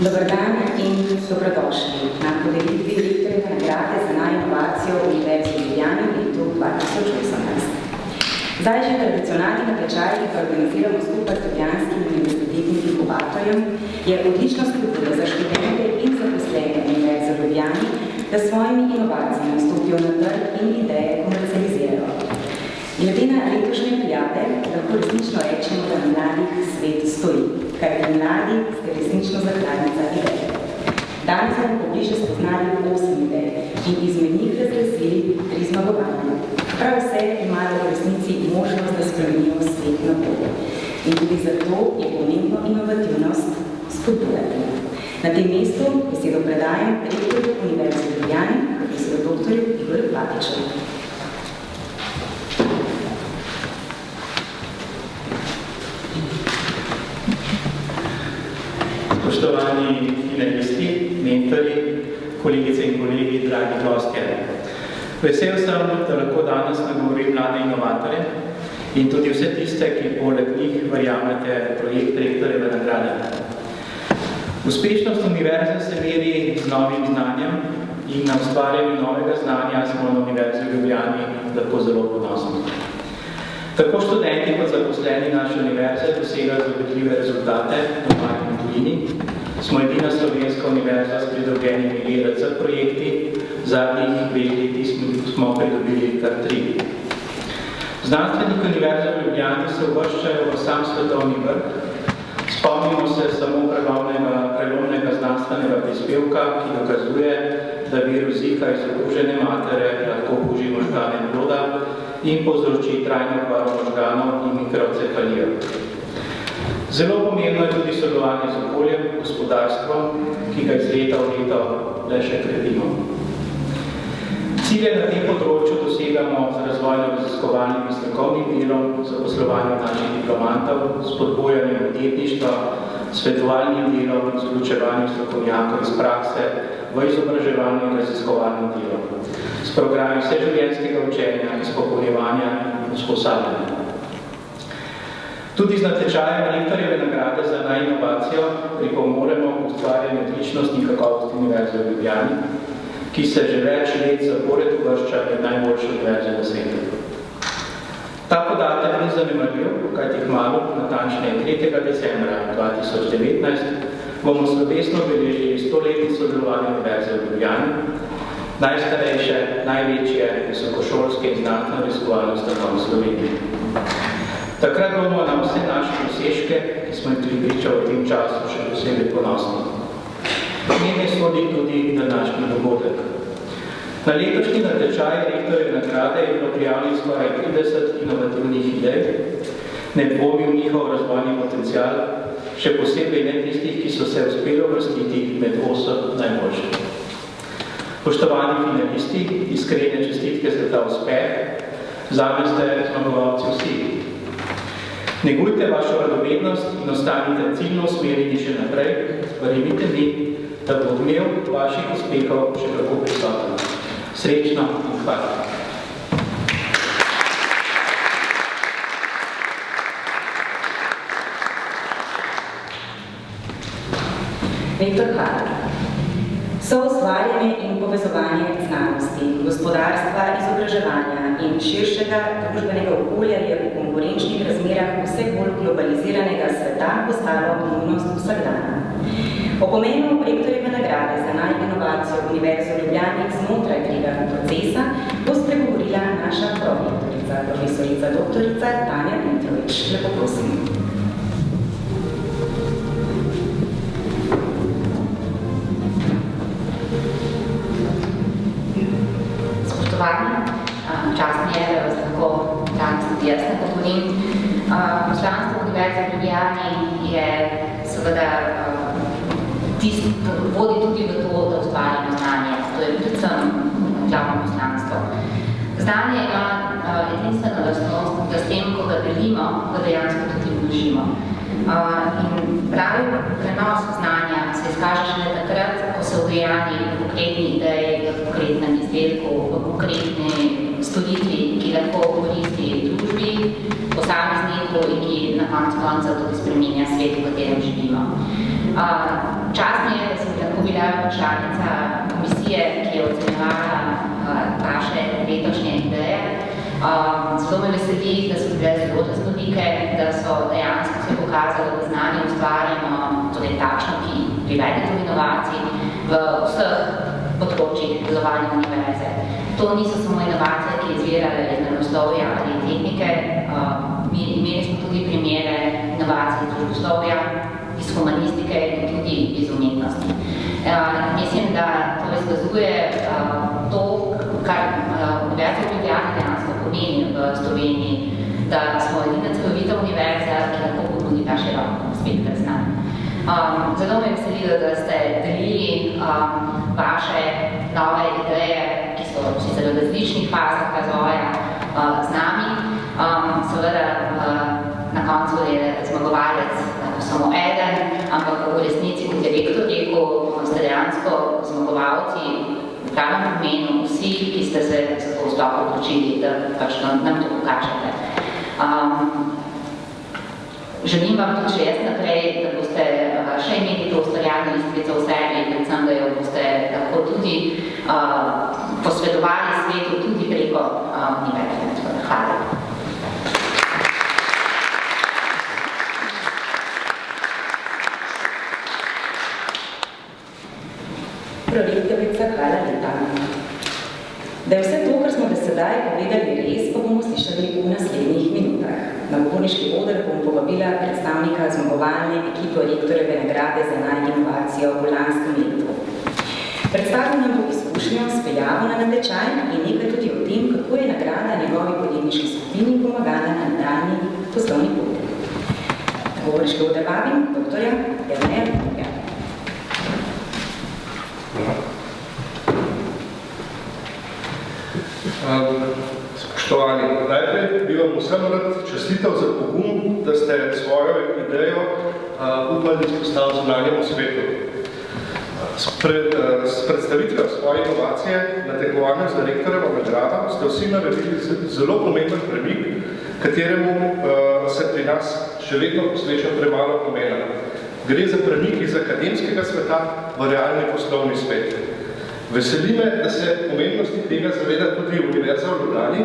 Dober dan in dobrodošli na podelitvi Rektorjeve nagrade za najinovacijo v Univerzi v Ljubljani v letu 2018. Zdaj že tradicionalni natečaj, ki pa organiziramo skupaj z Ljubljanskim univerzitetnim inkubatorjem, je odlična spodbuda za študente in zaposlene Univerze v Ljubljani, da svojimi inovacijami stopijo na trg in ideje komercializirajo. Glede na letošnje prijave, lahko resnično rečemo, da na mladih svet stoji, kajti mladi ste resnično zakladnica ideje. Danes bomo pobliže spoznali 8 idej in izmed njih razglasili 3 zmagovanja. Prav vse imajo v resnici možnost, da spremenijo svet na bolje. In tudi zato je pomembno inovativnost spodbujati. Na tem mestu besedo predajam rektorju Univerze v Ljubljani, profesorju dr. Igorju Platiču. Spoštovani finalisti, mentori, kolegice in kolegi, dragi gostje. Vesel sem, da lahko danes nagovorim mlade inovatorje in tudi vse tiste, ki poleg njih verjamete projekt Rektorjeve nagrade. Uspešnost univerze se meri z novim znanjem in na ustvarjanju novega znanja smo na Univerzi v Ljubljani lahko zelo ponosni. Tako študenti kot zaposleni naše univerze dosegajo zagotovljive rezultate doma in tujini. Smo edina slovenska univerza s pridobljenimi ERC projekti, zadnjih 2 leti smo pridobili kar 3. Znanstveniki Univerze v Ljubljani se uvrščajo v sam svetovni vrh. Spomnimo se samo prelomnega znanstvenega prispevka, ki dokazuje, da virus Zika iz okužene matere lahko okuži možgane ploda in povzroči trajno okvaro možganov in mikrocefalijo. Zelo pomembno je tudi sodelovanje z okoljem, gospodarstvom, ki ga iz leta v leto le še krepimo. Cilje na tem področju dosegamo z razvojno-raziskovalnim in strokovnim delom, zaposlovanjem naših diplomantov, spodbujanjem podjetništva, svetovalnim delom in vključevanjem strokovnjakov iz prakse v izobraževalno in raziskovalno delo, s programi vseživljenjskega učenja, izpopolnjevanja in usposabljanja. Tudi z natečajem Rektorjeve nagrade za najinovacijo pripomoremo k ustvarjanju odličnosti in kakovosti Univerze v Ljubljani, ki se že več let zapored uvršča med najboljše univerze na svetu. Ta podatek ni zanemarljiv, kajti kmalu, natančneje 3. decembra 2019, bomo slovesno obeležili 100-letnico delovanja Univerze v Ljubljani, najstarejše, največje visokošolske in znanstveno-raziskovalne ustanove v Sloveniji. Takrat bomo na vse naše dosežke, ki smo jim priča v tem času, še posebej ponosni. Mene sodi tudi današnji dogodek. Na letošnji natečaj Rektorjeve nagrade je bilo prijavljenih skoraj 30 inovativnih idej, ne dvomim njihov razvojni potencial, še posebej ne tistih, ki so se uspeli uvrstiti med 8 najboljših. Poštovani finalisti, iskrene čestitke za ta uspeh, zame ste zmagovalci vsi. Negujte vašo radovednost in ostanite ciljno usmerjeni še naprej, verjemite mi, da bo odmev vaših uspehov še kako prisoten. Srečno in hvala. Rektor, hvala. Soustvarjanje in povezovanje znanosti, gospodarstva, izobraževanja in širšega družbenega okolja je v konkurenčnih razmerah vse bolj globaliziranega sveta postalo nujnost vsakdana. O pomenu Rektorjeve nagrade za najinovacijo Univerze v Ljubljani znotraj tega procesa bo spregovorila naša prorektorica, profesorica doktorica Tanja Dmitrovič. Lepo prosim. Čast mi je, da vas lahko danes tudi jaz nagovorim. Poslanstvo Univerze v Ljubljani je seveda vodi tudi v to, da ustvarjamo znanje. To je predvsem glavno poslanstvo. Znanje ima edinstveno lastnost, da s tem, ko ga delimo, ga dejansko tudi vložimo. In pravi prenos znanja se izkaže šele takrat, ko se udejani v konkretni ideji, v konkretnem izdelku, v konkretni storitvi, ki lahko koristi družbi, posamezniku in ki na koncu konca tudi spreminja svet, v katerem živimo. Čast mi je, članica komisije, ki je ocenjevala vaše letošnje ideje. Zelo me veseli, da so bile zelo raznolike, da so dejansko se pokazali, da znanje ustvarjamo, torej takšno, ki privede do inovacij v vseh področjih delovanja univerze. To niso samo inovacije, ki izvirajo iz naravoslovja ali tehnike, imeli smo tudi primere inovacij iz družboslovja, iz humanistike in tudi iz umetnosti. Mislim, da to izkazuje to, kar Univerza v Ljubljani dejansko pomeni v Sloveniji, da smo edina celovita univerza, ki lahko ponudi ta širok spekter znanja. Zelo me veselilo, da ste delili vaše nove ideje, ki so sicer v različnih fazah razvoja z nami. Seveda na koncu je zmagovalec samo eden, ampak v resnici, kot je rektor rekel, ste dejansko zmagovalci v pravem pomenu vsi, ki ste se za to sploh odločili, da pač nam to pokažete. Želim vam tudi še jaz naprej, da boste še imeli to ustvarjalno iskrico v sebi, predvsem, da jo boste lahko tudi posredovali svetu tudi preko univerze. Hvala. Prorektorica, hvala lepa. Da je vse to, kar smo do sedaj povedali res, pa bomo slišali v naslednjih minutah. Na govorniški oder bom povabila predstavnika zmagovalne ekipe rektorjeve nagrade za inovacijo v lanskem letu. Predstavil nam bo izkušnjo s prijavo na natečaj in nekaj tudi o tem, kako je nagrada njegovi podjetniški skupini pomagala na nadaljnji poslovni poti. Na govorniški oder vabim doktorja Jerneja Vrtnarja. Spoštovani, najprej bi vam vsem rad čestitev za pogum, da ste svojo idejo upali izpostaviti zunanjemu svetu. S predstavitvijo svoje inovacije na tekmovanju za rektorjevo nagrado ste vsi naredili zelo pomemben premik, kateremu se pri nas še vedno posveča premalo pomena. Gre za premik iz akademskega sveta v realni poslovni svet. Veseli me, da se pomembnosti tega zaveda tudi Univerza v Ljubljani,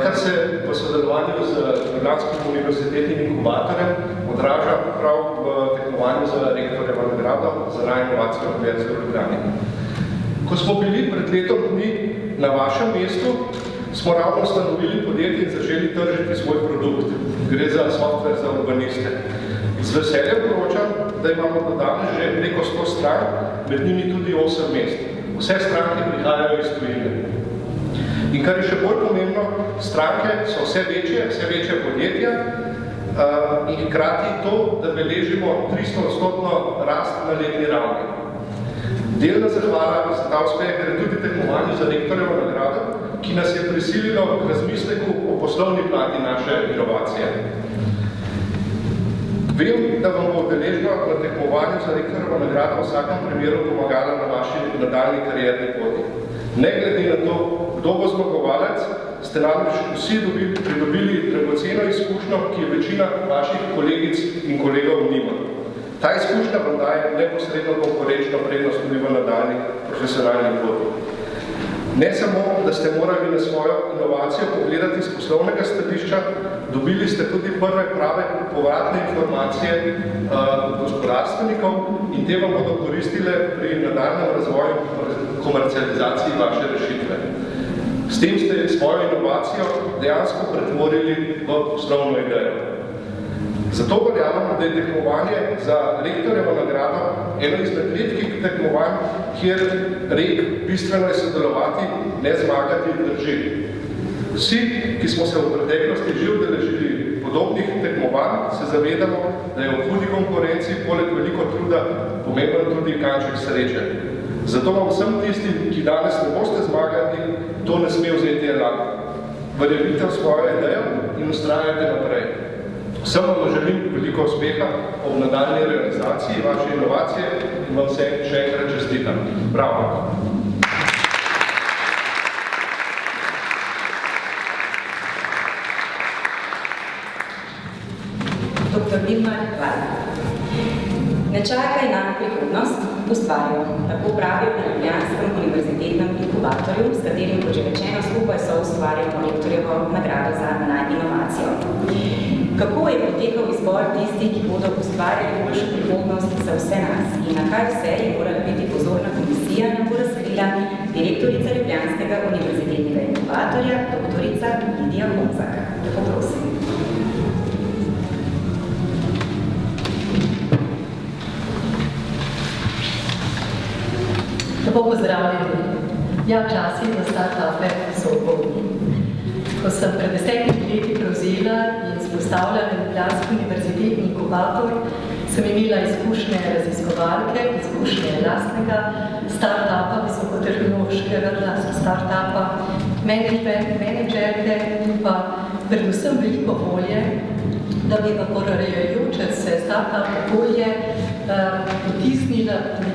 kar se v sodelovanju z Ljubljanskim univerzitetnim inkubatorjem odraža prav v tekmovanju za rektorjevo nagrado za inovacijo Univerze v Ljubljani. Ko smo bili pred letom dni na vašem mestu, smo ravno ustanovili podjetje in začeli tržiti svoj produkt. Gre za software za urbaniste. Z veseljem poročam, da imamo do danes že preko 100 strank, med njimi tudi 8 mest. Vse stranke prihajajo iz tujine. In kar je še bolj pomembno, stranke so vse večje podjetja in hkrati to, da beležimo 300% rast na letni ravni. Delna zahvala za ta uspeh gre tudi tekmovanju za rektorjevo nagrado, ki nas je prisililo k razmisleku o poslovni plati naše inovacije. Vem, da vam bo udeležba na tekmovanju za rektorjevo nagrado v vsakem primeru pomagala na vaši nadaljni karierni poti. Ne glede na to, kdo bo zmagovalec, ste namreč vsi pridobili dragoceno izkušnjo, ki je večina vaših kolegic in kolegov nima. Ta izkušnja vam daje neposredno konkurenčno prednost tudi v nadaljni profesionalni poti. Ne samo, da ste morali na svojo inovacijo pogledati z poslovnega stališča, dobili ste tudi prve prave povratne informacije od gospodarstvenikov in te vam bodo koristile pri nadaljnem razvoju komercializaciji vaše rešitve. S tem ste svojo inovacijo dejansko pretvorili v poslovno idejo. Zato verjamem, da je tekmovanje za rektorjevo nagrado eno izmed redkih tekmovanj, kjer rek bistveno je sodelovati, ne zmagati in držiti. Vsi, ki smo se v preteklosti že udeležili podobnih tekmovanj, se zavedamo, da je v hudi konkurenci poleg veliko truda pomemben tudi kanček sreče. Zato vam vsem tistim, ki danes ne boste zmagati, to ne sme vzeti enako. Verjemite v svojo idejo in ustrajajte naprej. Vsem vam želim veliko uspeha ob nadaljni realizaciji vaše inovacije in vam se še enkrat čestitam. Bravo! Dr. Vilmar, hvala. Ne čakaj na prihodnost, ustvarijo. Tako pravijo na Ljubljanskem univerzitetnem inkubatorju, s katerim, kot že rečeno, skupaj so ustvarjali Rektorjevo nagrado za inovacijo. Kako je potekal izbor tistih, ki bodo ustvarjali boljšo prihodnost za vse nas in na kaj vse je morala biti pozorna komisija, nam bo razkrila direktorica Ljubljanskega univerzitetnega inkubatorja, doktorica Lidija Honzak. Lepo prosim. Lepo pozdravljeni. Ja, časi za start-upe so ugodni. Ko sem pred 10 leti prevzela in vzpostavljala Ljubljanski univerzitetni inkubator, sem imela izkušnje raziskovalke, izkušnje lastnega start-upa, visokotehnološkega start-upa, menedžerke in pa predvsem veliko volje, da bi v porajajoče se start-up okolje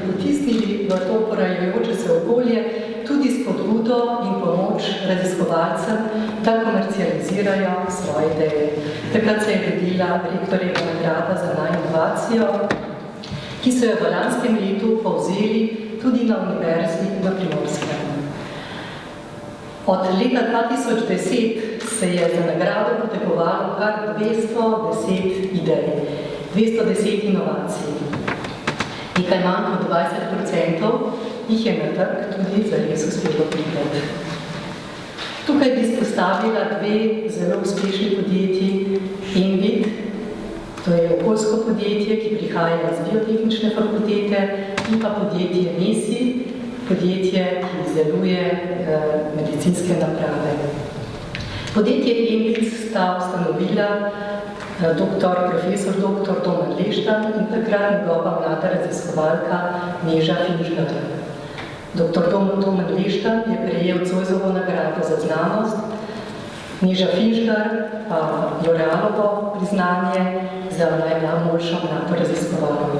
potisnili v to porajajoče se okolje tudi spodbudo in pomoč raziskovalcem, da komercializirajo svoje ideje. Takrat se je rodila Rektorjeva nagrada za inovacijo, ki so jo v lanskem letu povzeli tudi na Univerzi na Primorskem. Od leta 2010 se je za nagrado potegovalo kar 210 idej, 210 inovacij. Nekaj manj kot 20% jih je na trg tudi zares uspelo priti. Tukaj bi izpostavila dve zelo uspešni podjetji. Invit, to je okoljsko podjetje, ki prihaja iz biotehnične fakultete, in pa podjetje Mesi, podjetje, ki izdeluje medicinske naprave. Podjetje Invit sta ustanovila profesor dr. Domen Leštan in takrat njegova mlada raziskovalka Neža Finžgar. Dr. Domen Leštan je prejel Zoisovo nagrado za znanost, Neža Finžgar pa L'Orealovo priznanje za najboljšo mlado raziskovalko.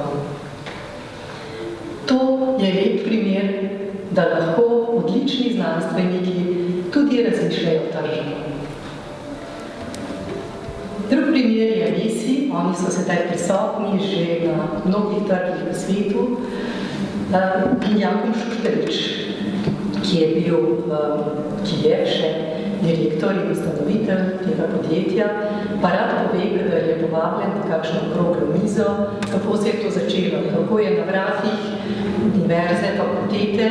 To je lep primer, da lahko odlični znanstveniki tudi razmišljajo tržno. Drug primer je Mesi, oni so sedaj prisotni že na mnogih trgih v svetu, in Jakub Šušterič, ki je še direktor in ustanovitelj tega podjetja, pa rad pove, da je povabljen na kakšno okroglo mizo, kako se je to začelo, kako je na vratih univerze, fakultete,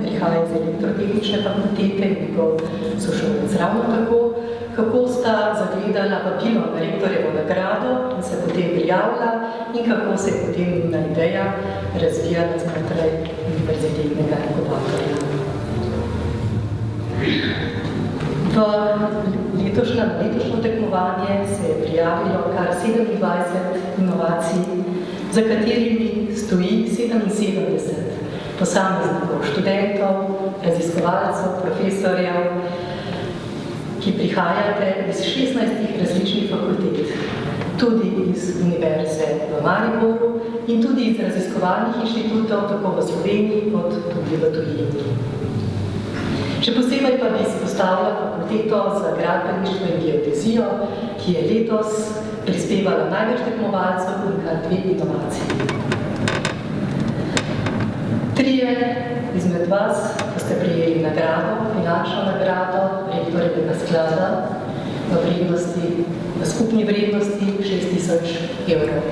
prihaja iz elektrotehnične fakultete in njegov sošolec ravno tako, kako sta zagledala vabilo na Rektorjevo nagrado in se potem prijavila in kako se je potem njena ideja razvijala znotraj univerzitetnega inkubatorja. V letošnjo tekmovanje se je prijavilo kar 27 inovacij, za katerimi stoji 77 posameznikov, študentov, raziskovalcev, profesorjev, ki prihajate iz 16 različnih fakultet, tudi iz Univerze v Mariboru in tudi iz raziskovalnih inštitutov, tako v Sloveniji kot tudi v tujini. Še posebej pa bi izpostavila fakulteto za gradbeništvo in geodezijo, ki je letos prispevala največ tekmovalcev in kar 2 inovacij. Trije izmed vas, ko ste prijeli nagrado, finančno nagrado Rektorjevega sklada v skupni vrednosti 6.000 evrov.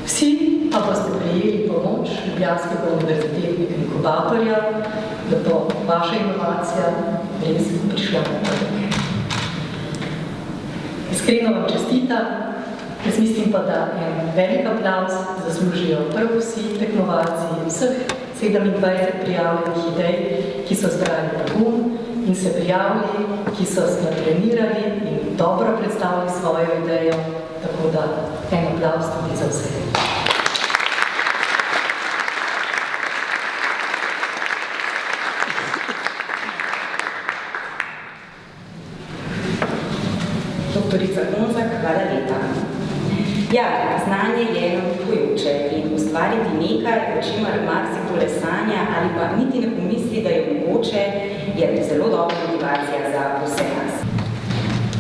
Vsi pa boste prijeli pomoč Ljubljanskega univerzitetnega inkubatorja, da bo vaša inovacija res prišla na trg. Iskreno vam čestitam, jaz mislim pa, da en velik aplavz zaslužijo prav vsi tekmovalci, vseh 27 prijavljenih idej, ki so zbrali pogum in se prijavili, ki so natrenirali in dobro predstavili svojo idejo, tako da en aplavz tudi za vse. Doktorica Honzak, hvala lepa. Ja, znanje je navdihujoče in ustvariti nekaj, o čemer marsikdo sanja ali pa niti ne pomisli, da je mogoče, je zelo dobra motivacija za vse nas.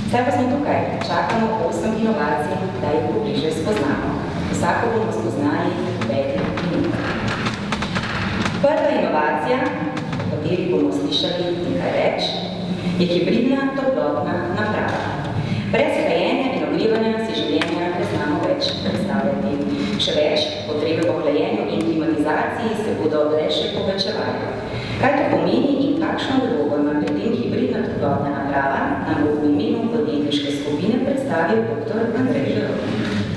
Zdaj pa smo tukaj, čakamo 8 inovacij, da jih pobliže spoznamo. Vsako bomo spoznali v 5 minutah. inovacija, o kateri bomo slišali nekaj več, je hibridna toplotna naprava. Brez hlajenja in ogrevanja si življenja ne znamo več predstavljati. Še več, potrebe po hlajenju in klimatizaciji se bodo le še povečevali. Kaj to pomeni in kakšno vlogo ima pri tem hibridna toplotna naprava, nam bo v imenu podjetniške skupine predstavil dr. Andrej Žerovnik.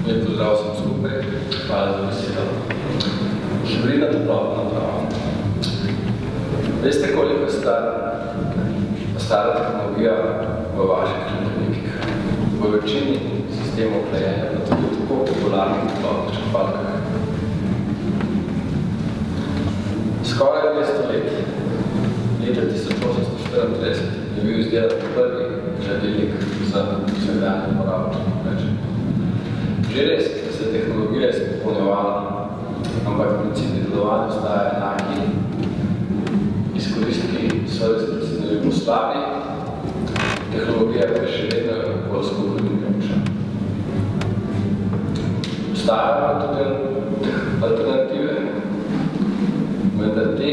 Lep pozdrav vsem skupaj, hvala za besedo. Hibridna toplotna naprava. Veste, koliko je stara tehnologija v vaših hladilnikih? V večini sistemov hlajenja, na tudi tako popularnih toplotnih črpalkah. Skoraj 200 let, leta 1834, je bil izdelan prvi hladilnik za vsakdanje uporabo, če rečem. Že res, da se tehnologija izpopolnjevala, ampak principi delovanja ostajajo enaki, izkoristki so resnično slabi, tehnologija pa še vedno je okoljsko vrednejša. Obstajajo pa tudi alternative, vendar te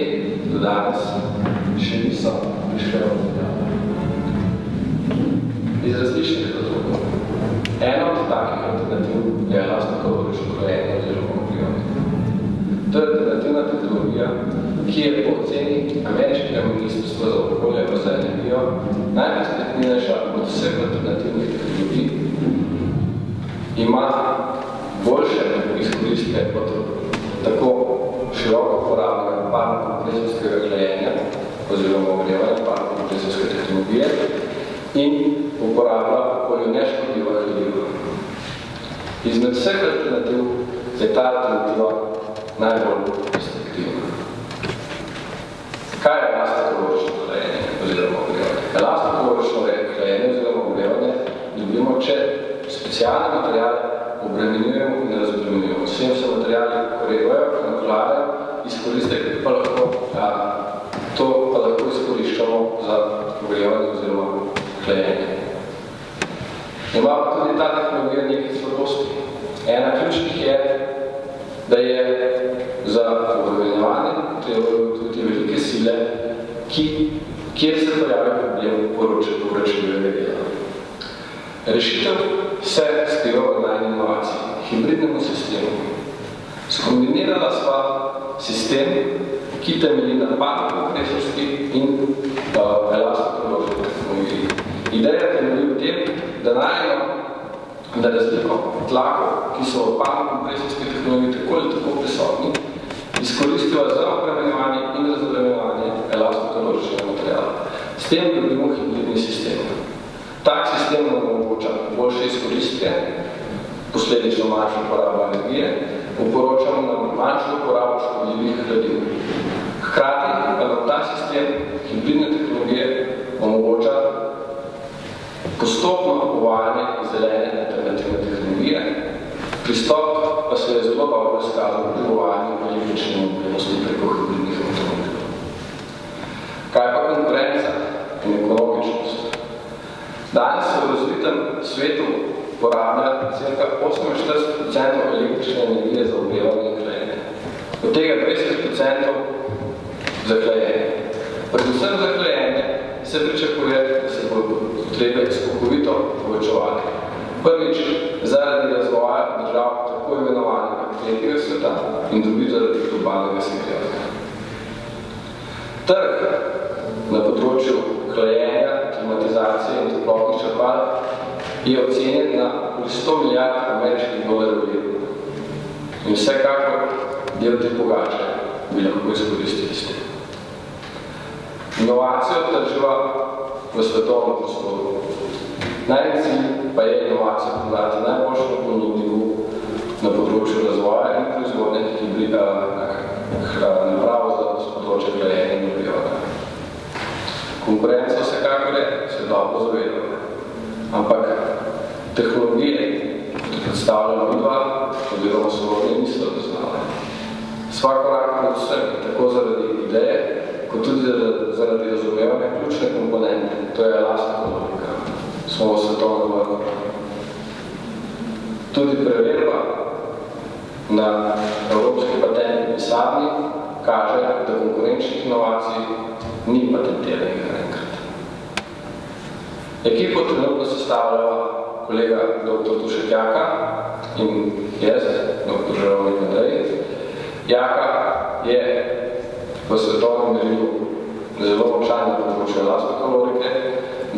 do danes še niso prišle v uporabo. Iz različnih razlogov. Ena od takih alternativ je elastno-kalorično hlajenje oziroma ogrevanje. To je alternativna tehnologija, ki je po oceni ameriškega ministrstva za okolje in za energijo najperspektivnejša od vseh alternativnih tehnologij. Ima boljše izkoristke kot tako široko uporabnega parno-kompresijskega hlajenja oziroma ogrevanja parno-kompresijske tehnologije in uporablja okolju neškodljiva hladilnika. Izmed vseh alternativ je ta alternativa najbolj restriktivna. Kaj je elastno-kalorično hlajenje oziroma ogrevanje? Elastno-kalorično hlajenje oziroma ogrevanje dobimo, če specialne materiale obremenjujemo in razbremenjujemo. Vsem se materiali korevajo, nakladajo, izkoristek pa lahko, to pa lahko izkoriščamo za ogrevanje oziroma hlajenje. Ima pa tudi ta tehnologija nekaj slabosti. Ena ključnih je, da je za obremenjevanje treba tudi velike sile, kjer se pojavi problem povračljivega dela. Rešitev se skriva v najni inovaciji, hibridnemu sistemu. Skombinirala sva sistem, ki temelji na parno-kompresijski in elastno-kalorični tehnologiji. Ideja temelji v tem, da najdemo na razliko tlakov, ki so v parno-kompresijski tehnologiji tako ali tako prisotni, izkoristijo za obremenjevanje in razbremenjevanje elastno-kaloričnega materiala. S tem dobimo hibridni sistem. Tak sistem nam omogoča boljše izkoristke, posledično manjšo uporabo energije, oporočamo nam manjšo uporabo škodljivih hladilnikov. Hkrati pa nam ta sistem hibridne tehnologije omogoča postopno uvajanje zelene alternativne tehnologije, pristop pa se je zelo dobro izkazal pri uvajanju električne mobilnosti preko hibridnih avtomobilov. Kaj pa konkurenca in ekonomičnost? Danes se v razvitem svetu porablja cirka 48% električne energije za ogrevanje in hlajenje. Od tega 20% za hlajenje. Predvsem za hlajenje se pričakuje, da se bo potrebe skokovito povečevali. Prvič, zaradi razvoja držav tako imenovanega tretjega sveta in drugič zaradi globalnega segrevanja. Trg na področju hlajenja, klimatizacije in toplotnih črpalk je ocenjen na 100 milijard ameriških dolarjev letno. In vsekakor del te pogače bi lahko izkoristili s tem. Inovacijo trživa v svetovnem prostoru. Najbolj cilj pa je inovacijo podati najboljšemu ponudniku na področju razvoja in proizvodnje naprav za področje hlajenja in ogrevanja. Konkurenca vsekakor je, se dobro zavedamo. Ampak tehnologije, ki predstavljamo midva, oziroma sorodne niso razznale. Svak korak predvsem tako zaradi ideje, kot tudi zaradi razumevanja ključne komponente Tudi preverba na Evropski patentni pisarni kaže, da konkurenčnih inovacij ni patentiranih enkrat. Ekipo trenutno sestavljajo kolega dr. Dušek Jaka in jaz, dr. Žerovnik Andrej. Jaka je v svetovnem merilu zelo močan na področju elastne kalorike,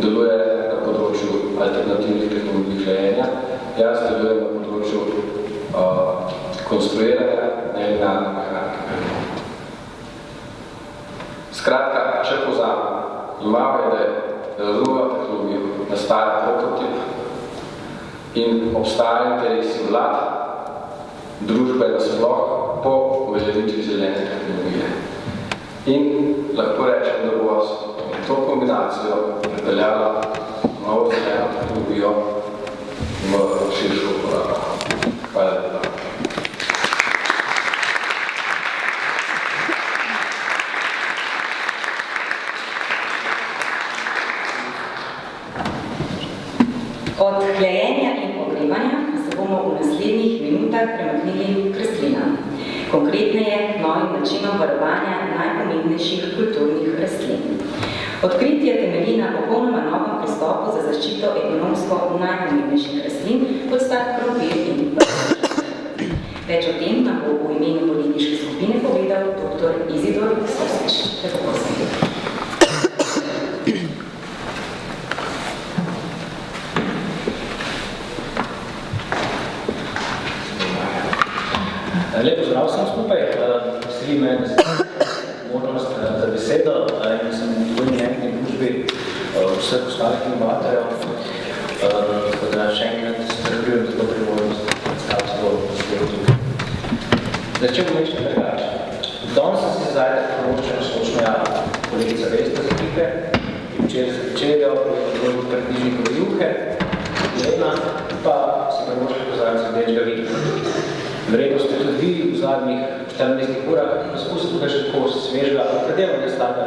deluje na področju alternativnih tehnologij hlajenja, jaz delujem na področju konstruiranja nelinearne mehanike. Skratka, če povzamem, imamo ideje, razumemo tehnologijo, nastaja prototip in obstaja interesi vlad, družbe nasploh po uveljavitvi zelene tehnologije. In lahko rečem, da bo to kombinacijo pripeljala novo zeleno tehnologijo v širšo uporabo. Hvala lepa. Od hlajenja in ogrevanja se bomo v naslednjih minutah premaknili k rastlinam. Konkretneje k novim načinom varovanja najpomembnejših kulturnih rastlin. Odkritje temelji na popolnoma novem pristopu za zaščito ekonomsko najpomembnejših rastlin, kot sta krompir in pršček. Več o tem nam bo v imenu politične skupine povedal dr. Izidor Soskež. Lepo prosim. Lep pozdrav vsem skupaj, veseli me, da sem možnost za besedo in sem v njeni družbi vseh ostalih inovatorjev, tako da še enkrat se zahvaljujem za to priložnost predstaviti to tukaj. Začel bom nekaj drugače. Danes sem si zajde proročen sočno kolegica Vesna Zahike, ki včeraj se včerjo v prednižnikov juhe, Lena, pa se proročen pozavljam za Dečga Vika. Verjetno ste tudi vi v zadnjih 14 urah poskusili tukaj še tako svežega predelnega stanja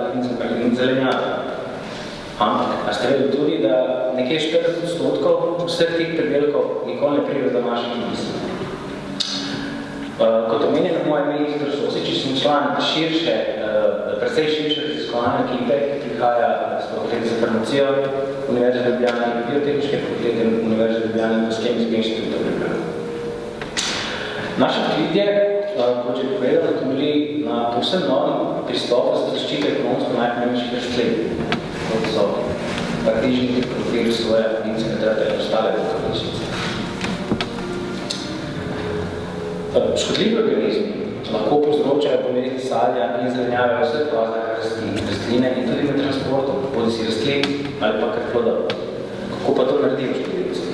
in zelenjaka. Ampak, a ste vedeli tudi, da nekje 40% vseh tih predelkov nikoli ne pride do naših misli. Kot omenjeno moje ime Izidor Soskež, sem član precej širše raziskovalne ekipe, ki prihaja z Fakultete za farmacijo, Univerze v Ljubljani in Biotehniške fakultete Univerze v Ljubljani in Kemijskega inštituta v Ljubljani. Naše odkritje, kot že povedano, temelji na povsem novem pristopu za zaščito ekonomsko najpomembnejših rastlin, kot so paradižniki, krompir, soja, incinatra in ostale velikonočnice. Škodljivi organizmi lahko povzročajo bolezni sadja in zelenjave vseh fazah rastline in tudi med transportom, bodisi rastlin ali pa kar plodov. Kako pa to naredimo škodljivci?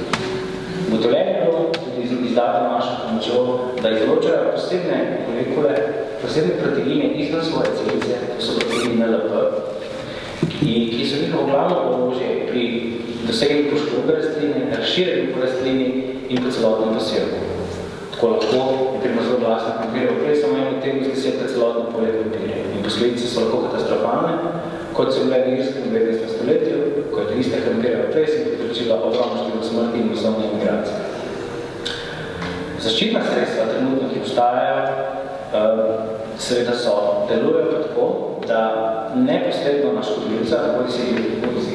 Ugotovljeno je bilo tudi izdati našo pomočjo, da izločajo posebne molekule, posebne proteine izven svoje celice, to so proteini NLP, ki so njihovo glavno orožje pri doseganju poškodbe rastline, razširjenju po rastlini in po celotnem posevku. Tako lahko, naprimer zelo glasno krompirjevo prej, samo eno temu zdesetka celotno polje krompirje. In posledice so lahko katastrofalne, kot so bile v irskem 19. stoletju, ko je to iste krompirjevo prej, sem povzročila ogromno število smrti in masovne emigracije. Zaščitna sredstva trenutno, ki obstajajo, seveda delujejo pa tako, da neposredno na škodljivca, bodi si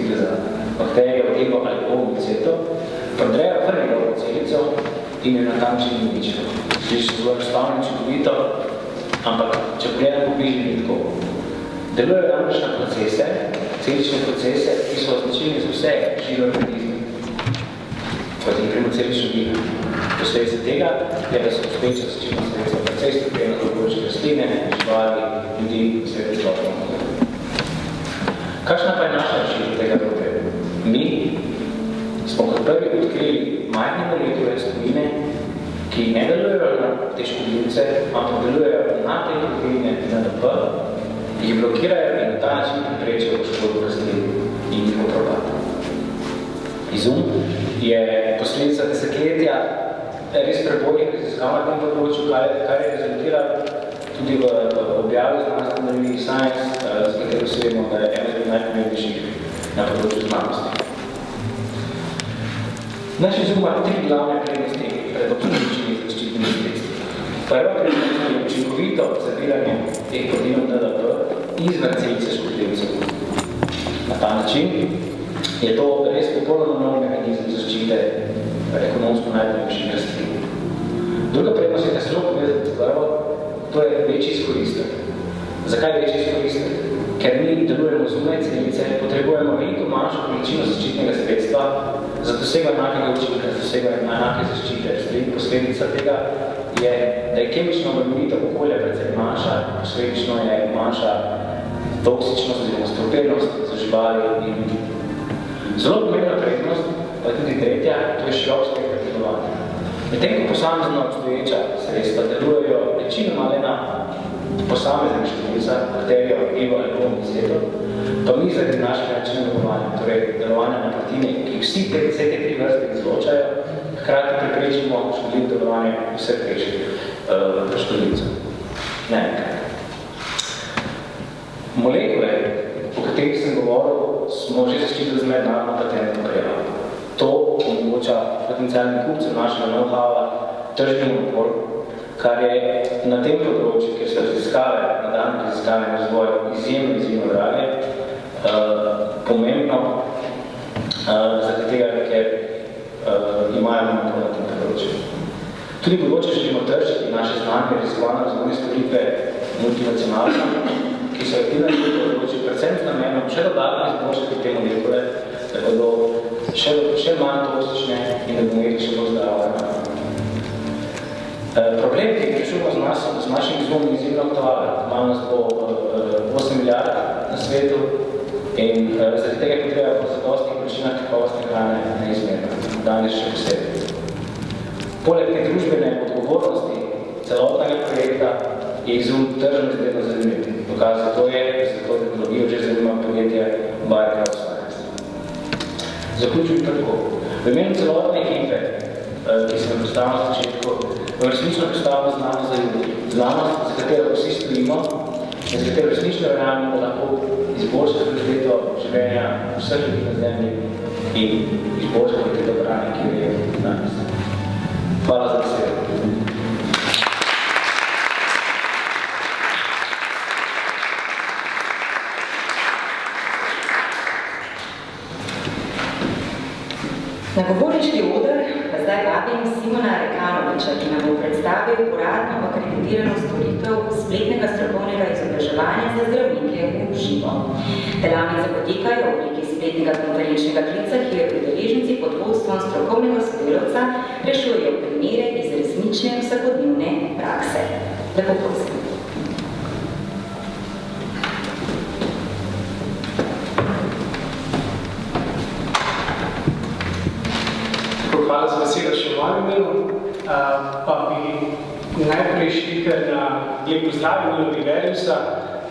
gre za bakterijo, ego ali ovomiceto, prodrejo prvega ovocelico in jo na ta način uničijo. Sliši zelo enostavno in čudovito, ampak če pogledam pobližje ni tako. Delujejo namreč na procese, celične procese, ki so označeni za vse žive organizme, kot je naprimer celično giba. Posledica tega je, da so obstoječe zaščitna sredstva precej stopljena na področju rastline, živali, ljudi in sveta celotno. Kakšna pa je naša rešitev tega problema? Mi smo kot prvi odkrili majhne molekule spojine, ki ne delujejo na te škodljivce, ampak delujejo na te proteine NLP, jih blokirajo in na ta način preprečijo poškodbo rastlin in njihov propad. Izum je posledica desetletja res prebojnih raziskav na tem področju, kar je rezultiralo tudi v objavi znanstvene reviji Science, z katero se vemo, da je eno od najpomembnejših na področju znanosti. Naš izum ima 3 glavne prednosti pred obstoječimi zaščitnimi sredstvi. Prva prednost je učinkovito zabiranje teh proteinov DDP izven celice škodljivcev. Na ta način je to res popolnoma nov mehanizem zaščite ekonomsko najpomembnejših rastlin. Druga prednost je zelo povezana s prvo, to je večji izkoristek. Zakaj večji izkoristek? Ker mi delujemo zunaj celice, potrebujemo veliko manjšo količino zaščitnega sredstva za dosego enakega učinka, za dosego enake zaščite. Posledica tega je, da je kemična obremenitev okolja precej manjša, posledično je manjša toksičnost oziroma strupenost za živali in ljudi. Zelo pomembna prednost, pa je tudi tretja, to je širok spekter delovanja. Medtem ko posamezno obstoječa sredstva delujejo večinoma le na posameznih škodljivca, bakterijo, evo ali pomoceto, pa mi zaradi našega načina delovanja, torej delovanja na proteine, ki vse te 3 vrste izločajo, hkrati preprečimo škodljivo delovanje vseh teh škodljivcev. Ne. Molekule, o katerih sem govoril, smo že zaščitili z mednarodno patentno prijavo. To omogoča potencialnim kupcem našega know-howa tržni monopol, kar je na tem področju, kjer so raziskave, nadaljne raziskave in razvoja izjemno drage, pomembno, zaradi tega, ker imajo monopol na tem področju. Tudi mogoče želimo tržiti naše znanje, raziskovalne razvojne storitve multinacionalcem, ki so aktivne na tem področju, predvsem z namenom še dodatno izboljšati te molekule, da bodo še manj toksične in da bomo imeli še bolj zdravo. Problem, ki rešujemo z našim izumom izjemno aktualen. Malo nas bo 8 milijard na svetu in zaradi tega potreba po zadostnih količinah kakovostne hrane neizmerno. Danes še posebej. Poleg te družbene odgovornosti celotnega projekta je izum tržno izredno zanimiv. Dokaz za to je, da se to tehnologijo že zanima podjetje Bayer Crosfire. Zaključujem tako. V imenu celotne ekipe, ki sem predstavil na začetku, resnično predstavljamo znanost za ljudi. Znanost, za katero vsi stojimo in za katero resnično verjamemo, da lahko izboljša kvaliteto življenja vseh ljudi na zemlji in izboljša kvaliteto hrane, ki jo je danes. Hvala za besedo. Na govorniški oder pa zdaj vabim Simona Rekanoviča, ki nam bo predstavil uradno akreditirano storitev spletnega strokovnega izobraževanja za zdravnike v živo. Delavnice potekajo v obliki spletnega konferenčnega klica, kjer udeleženci pod vodstvom strokovnega sodelavca rešujejo primere iz resnične vsakodnevne prakse. Lepo prosim. Hvala za besedo še v mojem imenu, pa bi najprej šli kar na lep pozdrav imenu Viveriusa.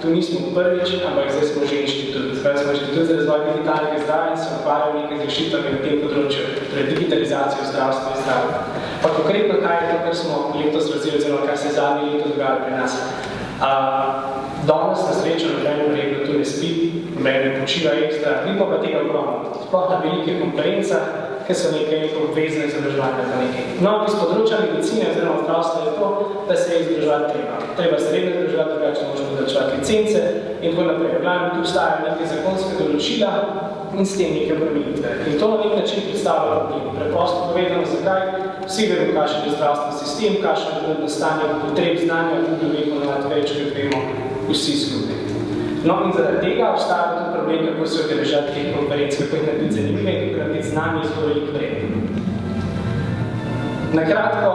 Tu nismo prvič, ampak zdaj smo že inštitut. Zdaj smo inštitut za razvoj digitalnega zdravja in se ukvarjamo nekaj z rešitvami na tem področju, torej digitalizacijo zdravstva in zdravja. Pa konkretno, kaj je to, kar smo letos razvili, oziroma kar se zadnje leto dogaja pri nas. Danes na srečo noben verjetno tu ne spi, noben ne počiva ekstra, vidimo pa tega ogromno. Sploh na velikih konferencah, ki so nekaj obvezne izobraževanja pa nekaj. No, iz področja medicine oziroma zdravstva je to, da se je izobraževati treba. Treba se redno izobraževati, drugače možemo podaljševati licence in tako naprej. Glavno, tu obstajajo nekaj zakonske določila in s tem nekaj obremenitve. In to na nek način predstavlja problem. Preprosto povedano, zakaj vsi vemo, kakšen je zdravstveni sistem, kakšen je stanje potreb znanja, tudi vemo več, kot vemo vsi skupaj. No, in zaradi tega obstaja tudi problem, kako se odrežati teh konferenc, kako jih narediti zanimive in kako narediti znanje zelo veliko vredno. Na kratko,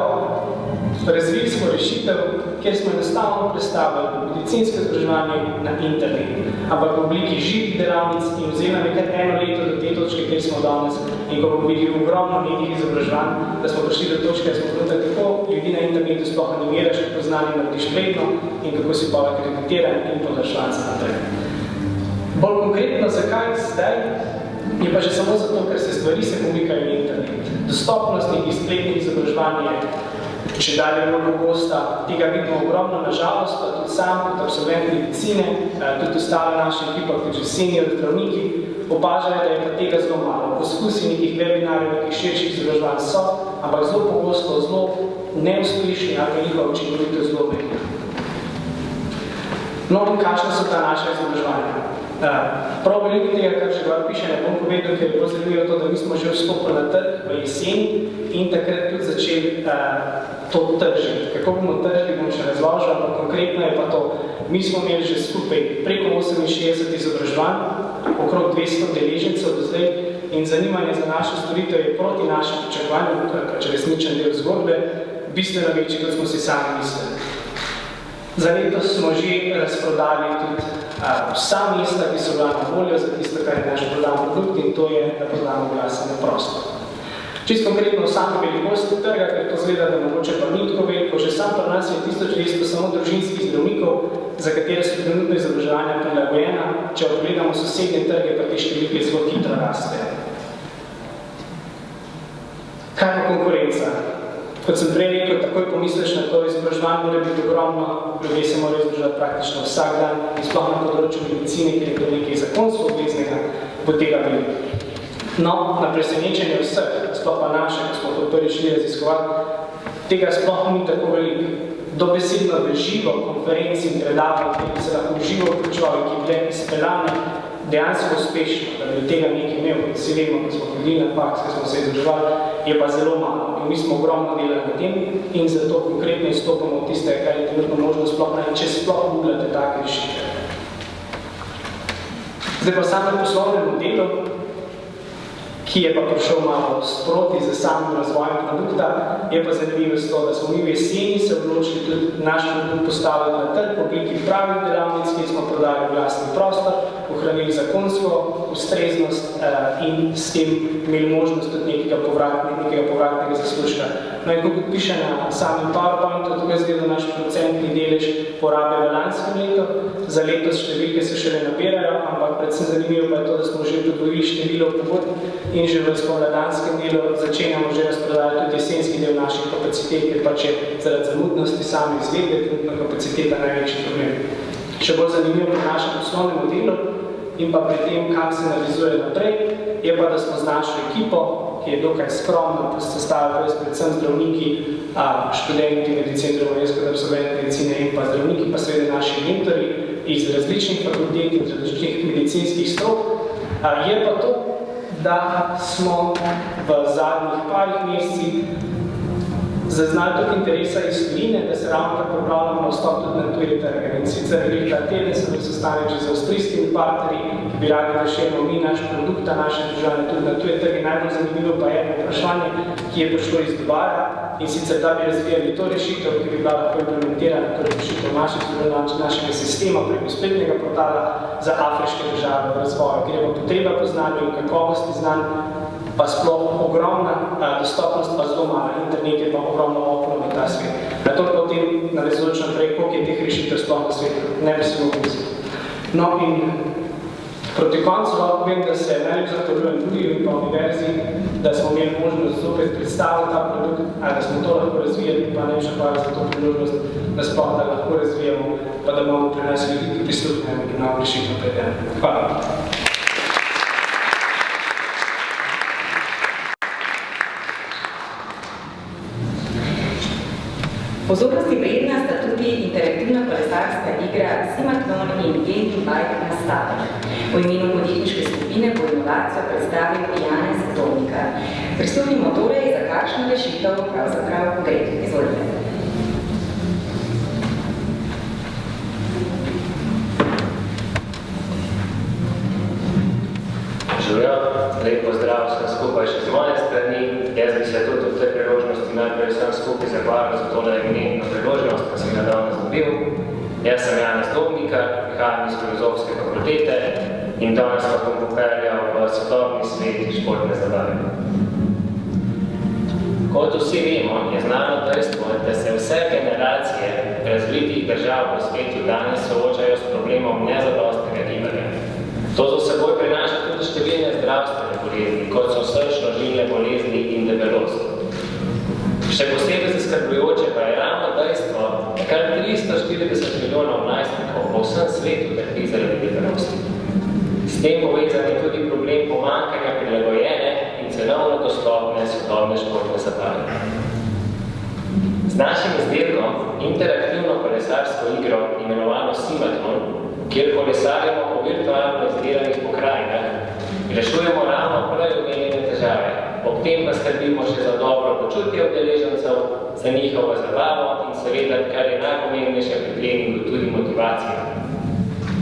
razvili smo rešitev, kjer smo enostavno predstavili medicinsko izobraževanje na internet, ampak v obliki živih delavnic in vzeli nekaj eno leto do te točke, kjer smo danes in ko bomo videli ogromno nekih izobraževanj, da smo prišli do točke, da smo proti tako ljudi na internetu sploh animiraš, kako znanje narediš vredno in kako si pa akreditiran in podaljšvan se naprej. Bolj konkretno, zakaj zdaj, je pa že samo zato, ker se stvari se pomikajo v internet. Dostopnost nekih spletnih izobraževanj je če dalje bolj pogosta. Tega vidimo ogromno, nažalost, pa tudi sam, kot absolvent medicine, tudi ostale naše ekipa, kot že senior zdravniki, opažajo, da je pa tega zelo malo. Poskusi nekih webinarjev, nekih širših izobraževanj so, ampak zelo pogosto, zelo neuspešni, ali pa njihova učinkovitost zelo velika. No, in kakšne so ta naša izobraževanja? Prav veliko tega, kar še gor piše, ne bom povedal, ker je bilo zanimivo to, da mi smo že vstopili na trg v jeseni in takrat tudi začeli to tržiti. Kako bomo tržili, bom še razložil, ampak konkretno je pa to. Mi smo imeli že skupaj preko 68 izobraževanj, okrog 200 deležencev do zdaj in zanimanje za našo storitev je proti našem pričakovanju, to je pač resničen del zgodbe, bistveno večji, kot smo si sami mislili. Za letos smo že razprodali tudi vsa mesta, ki so bila na voljo za tisto, kar je naš program produkt in to je, da program oglasi na prosto. Čisto konkretno v sami velikosti trga, ker to zgleda, da mogoče pa ni tako veliko, že sam pri nas je 1200 samo družinskih zdravnikov, za katere so trenutno izobraževanja prilagojena, če pogledamo sosednje trge, pa te številke zelo hitro rastejo. Kaj pa konkurenca? Kot sem prej rekel, takoj pomisliš na to izobraževanje, mora biti ogromno, ljudje se morajo izobraževati praktično vsak dan, in sploh na področju medicine, ker je to nekaj zakonsko obveznega, bo tega veliko. No, na presenečenje vseh, sploh pa naše, ko smo to prvi šli raziskovati, tega sploh ni tako veliko. Dobesedno v živo konferenci in predavanje, ki se lahko v živo vključovali, ki je bile izpeljane dejansko uspešno, da bi tega nekaj imel, kot si vemo, ko smo hodili na faks, ko smo se izobraževali, je pa zelo malo. In mi smo ogromno delali na tem in zato konkretno izstopamo od tistega, kar je trenutno možno sploh naj, če sploh googlate take rešitve. Zdaj pa samem poslovnem modelu, ki je pa prišel malo sproti za samim razvojem produkta, je pa zanimivo s to, da smo mi v jeseni se odločili tudi naš produkt postaviti na trg v obliki pravih delavnic, ki smo prodali glasni prostor, ohranili zakonsko ustreznost in s tem imeli možnost tudi nekega povratnega zaslužka. No in kot piše na samem PowerPointu, tukaj zgleda naš procentni delež porabe v lanskem letu. Za letos številke se šele nabirajo, ampak predvsem zanimivo pa je to, da smo že podvojili število pogodb in že v spomladanskem delu začenjamo že razprodajati tudi jesenski del naših kapacitet, ker pač je zaradi zamudnosti same izvedbe trenutna kapaciteta največji problem. Še bolj zanimivo pri našem poslovnem modelu in pa pri tem, kam se navizuje naprej, je pa, da smo z našo ekipo, ki je dokaj skromna, sestavljajo predvsem zdravniki, študenti medicine, zdravljenjske absolventi medicine in pa zdravniki, pa seveda naši mentori iz različnih fakultet in različnih medicinskih strok. Je pa to, da smo v zadnjih parih mesecih zaznali tudi interesa iz tujine, da se ravno kar pripravljamo na vstop tudi na tuje trge. In sicer ta teden sem sestanek že z avstrijskimi partnerji, ki bi radi razširili mi naš produkt, naše države tudi na tuje trge. Najbolj zanimivo pa je vprašanje, ki je prišlo iz Dubaja, in sicer da bi razvijali to rešitev, ki bi bila lahko implementirana, torej rešitev našega sistema preko spletnega portala za afriške države v razvoju, kjer je pa potreba po znanju in kakovosti znanj, pa sploh ogromna dostopnost, pa zelo mala. Internet je pa ogromno okno v ta svet. Na to potem navezujoč naprej, koliko je teh rešitev sploh na svetu, ne bi se mogli misliti. No in proti koncu lahko povem, da se najlepše zahvaljujem tudi in pa univerzi, da smo imeli možnost zopet predstaviti ta produkt, da smo to lahko razvijali, pa najlepša hvala za to priložnost, da sploh da lahko razvijamo, pa da bomo pri nas ljudi, ki prisluhnejo in novo rešitev predelali. Hvala. Pozornosti vredna sta tudi interaktivna kolesarska igra Simatlon in Gaming Bike na Stavek. V imenu podjetniške skupine bo inovacijo predstavil Janez Tomnikar. Pristopimo torej, za kakšno rešitev pravzaprav gre. Izvolite. Živijo, lep pozdrav vsem skupaj še z moje strani. Jaz bi se tudi v tej priložnosti najprej vsem skupaj zahvalil za to, da je eminentno priložnost, ki sem ga danes dobil. Jaz sem Janez Tomnikar, prihajam iz Filozofske fakultete in danes vas bom popeljal v svetovni svet športne zabave. Kot vsi vemo, je znano dejstvo, da se vse generacije razvitih držav v svetu danes soočajo s problemom nezadostnega gibanja. To za seboj prinaša tudi številne zdravstvene bolezni, kot so srčno-žilne bolezni in debelost. Še posebej zaskrbljujoče tem povezan je tudi problem pomanjkanja prilagojene in cenovno dostopne svetovne športne zabave. Z našim izdelkom interaktivno kolesarsko igro imenovano Simatron, kjer kolesarimo po virtualno izdelanih pokrajinah, rešujemo ravno prej omenjene težave. Ob tem pa skrbimo še za dobro počutje udeležencev, za njihovo zabavo in seveda, kar je najpomembnejše pri treningu, tudi motivacijo.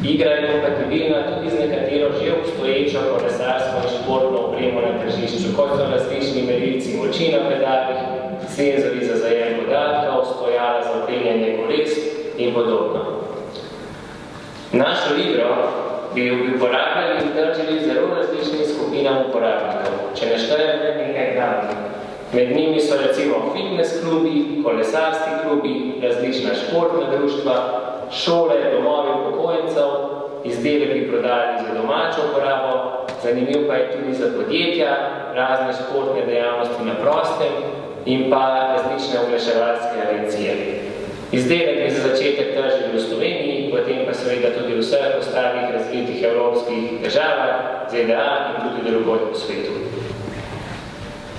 Igra je kompatibilna tudi z nekatero že obstoječo kolesarsko in športno opremo na tržišču, kot so različni merilci moči na pedalih, senzori za zajem podatkov, stojala za upenjanje koles in podobno. Našo igro bi uporabljali in tržili zelo različnim skupinam uporabnikov, če ne štejem nekaj glavnih. Med njimi so recimo fitness klubi, kolesarski klubi, različna športna društva, šole, domovi upokojencev, izdelek bi prodali za domačo uporabo, zanimiv pa je tudi za podjetja, razne športne dejavnosti na prostem in pa različne oglaševalske agencije. Izdelek bi za začetek tržili v Sloveniji, potem pa seveda tudi v vseh ostalih razvitih evropskih državah, ZDA in tudi drugod po svetu.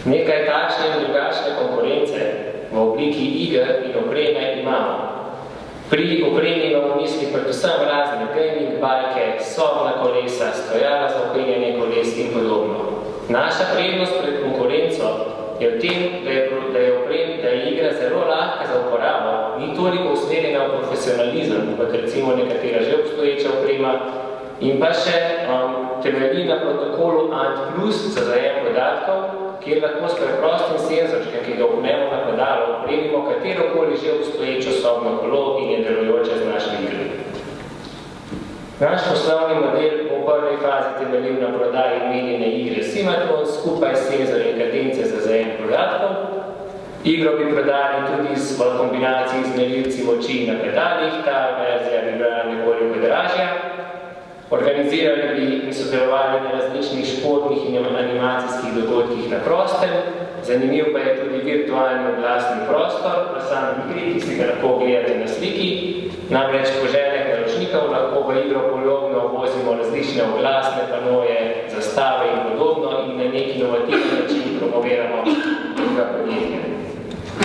Nekaj takšne in drugačne konkurence v obliki iger in opreme imamo. Pri opremi imamo v mislih predvsem razne gaming bajke, sobna kolesa, stojala za upenjanje koles in podobno. Naša prednost pred konkurenco je v tem, da je igra zelo lahka za uporabo, ni toliko usmerjena v profesionalizem, kot recimo nekatera že obstoječa oprema, in pa še temelji na protokolu ANT+ za zajem podatkov, kjer lahko s preprostim senzorčkem, ki ga vpnemo na pedalo, opremimo katerokoli že obstoječo sobno kolo in je delujoče z našim igri. Naš poslovni model v prvi fazi temeljil na prodaji omenjene igre Simatron skupaj s senzorjem kadence za zajem podatkov. Igro bi prodali tudi v kombinaciji z merilci moči na pedalih, ta verzija bi bila nekoliko dražja. Organizirali bi in sodelovali na različnih športnih in animacijskih dogodkih na prostem. Zanimiv pa je tudi virtualni oglasni prostor v sami igri, ki si ga lahko gledate na sliki. Namreč po željah naročnikov lahko v igro poljubno vozimo različne oglasne panoje, zastave in podobno in na neki inovativni način promoviramo druga podjetja.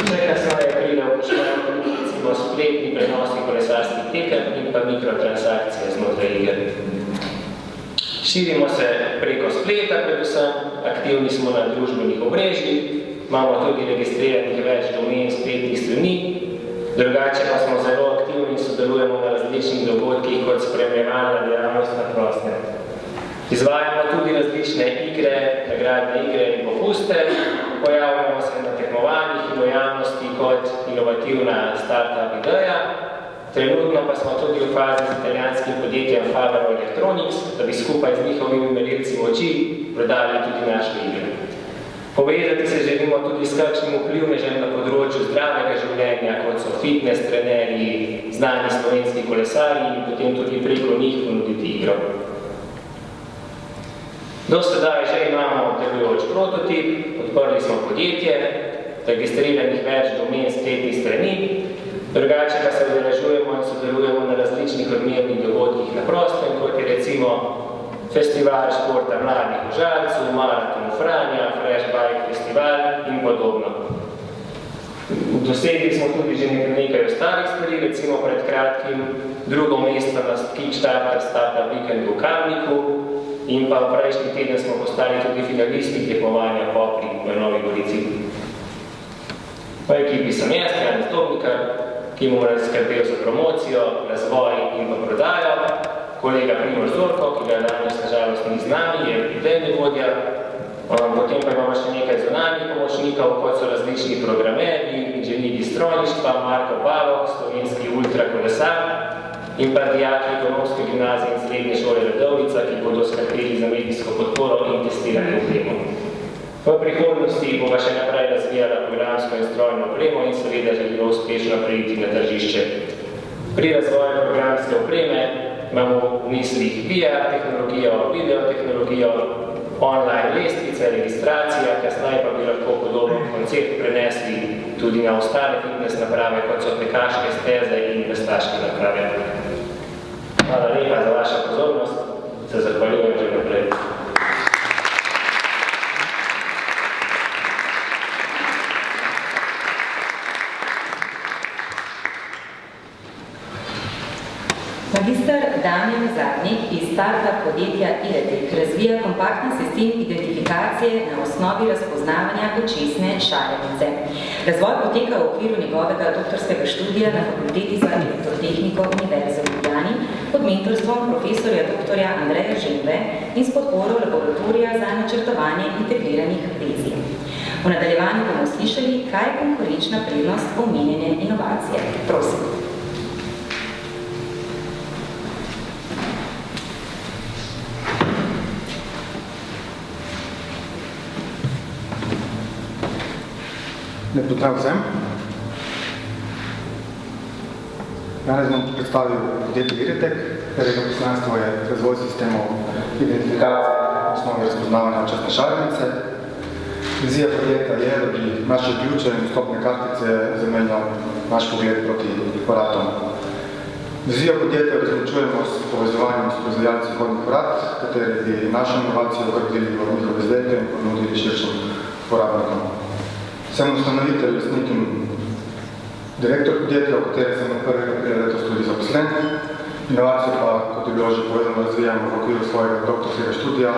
Še kasneje pride upoštevati recimo spletni prenosi kolesarskih tekem in pa mikrotransakcije znotraj iger. Širimo se preko spleta predvsem, aktivni smo na družbenih omrežjih, imamo tudi registriranih več domen spletnih strani, drugače pa smo zelo aktivni in sodelujemo na različnih dogodkih kot spremljevalna dejavnost na prostem. Izvajamo tudi različne igre, nagradne igre in popuste, pojavljamo se na tekmovanjih in v javnosti kot inovativna startup ideja. Trenutno pa smo tudi v fazi z italijanskim podjetjem Fabaro Electronics, da bi skupaj z njihovimi merilci moči prodali tudi naše igre. Povezati se želimo tudi s kakšnim vplivnežem na področju zdravega življenja, kot so fitness trenerji, znani slovenski kolesarji in potem tudi preko njih ponuditi igro. Do sedaj že imamo delujoč prototip, odprli smo podjetje, registriranih več domen spletnih strani, drugače pa se udeležujemo in sodelujemo na različnih odmevnih dogodkih na prostem, kot je recimo Festival športa mladih v Žalcu, Maraton Franja, Fresh Bike Festival in podobno. Dosegli smo tudi že nekaj ostalih stvari, recimo pred kratkim drugo mesto na Kickstarter Startup Weekendu v Kamniku in pa v prejšnji teden smo postali tudi finalisti tekmovanja Popri v Novi Gorici. V ekipi sem jaz, Janez Dobnikar, ki mu skrbel za promocijo, razvoj in pa prodajo, kolega Primož Zorko, ki ga danes nažalost ni z nami, je idejni vodja, potem pa imamo še nekaj zunanjih pomočnikov, kot so različni programerji, inženirji strojništva, Marko Balog, slovenski ultrakolesar in pa dijaki Ekonomske gimnazije in srednje šole Radovnica, ki bodo skrbeli za medijsko podporo in testiranje opremo. V prihodnosti bova še naprej razvijala programsko in strojno opremo in seveda želimo uspešno preiti na tržišče. Pri razvoju programske opreme imamo v mislih VR tehnologijo, video tehnologijo, online lestvice, registracija, kasneje pa bi lahko podoben koncept prenesli tudi na ostale fitness naprave, kot so tekaške steze in vestaške naprave. Hvala lepa za vašo pozornost Se zahvaljujem že naprej. Magister Damjan Zadnik iz startup podjetja Iretek razvija kompaktni sistem identifikacije na osnovi razpoznavanja očesne šarenice. Razvoj poteka v okviru njegovega doktorskega študija na Fakulteti za elektrotehniko Univerze v Ljubljani pod mentorstvom profesorja dr. Andreja Žembe in s podporo laboratorija za načrtovanje integriranih vezij. V nadaljevanju bomo slišali, kaj je konkurenčna prednost omenjene inovacije. Prosim. Lep pozdrav vsem. Danes bom predstavil podjetje Iretek, katerega poslanstvo je razvoj sistemov identifikacije na osnovi razpoznavanja očesne šarenice. Vizija podjetja je, da bi naše ključe in vstopne kartice zamenjal naš pogled proti aparatom. Vizija podjetja različujemo s povezovanjem s proizvajalci vhodnih vrat, kateri bi našo inovacijo vgradili v njihove izdelke in ponudili širšim uporabnikom. Sem ustanovitelj, lastnik in direktor podjetja, v kateri sem od 1. aprila letos tudi zaposlen. Inovacijo pa, kot je bilo že povedano, razvijamo v okviru svojega doktorskega študija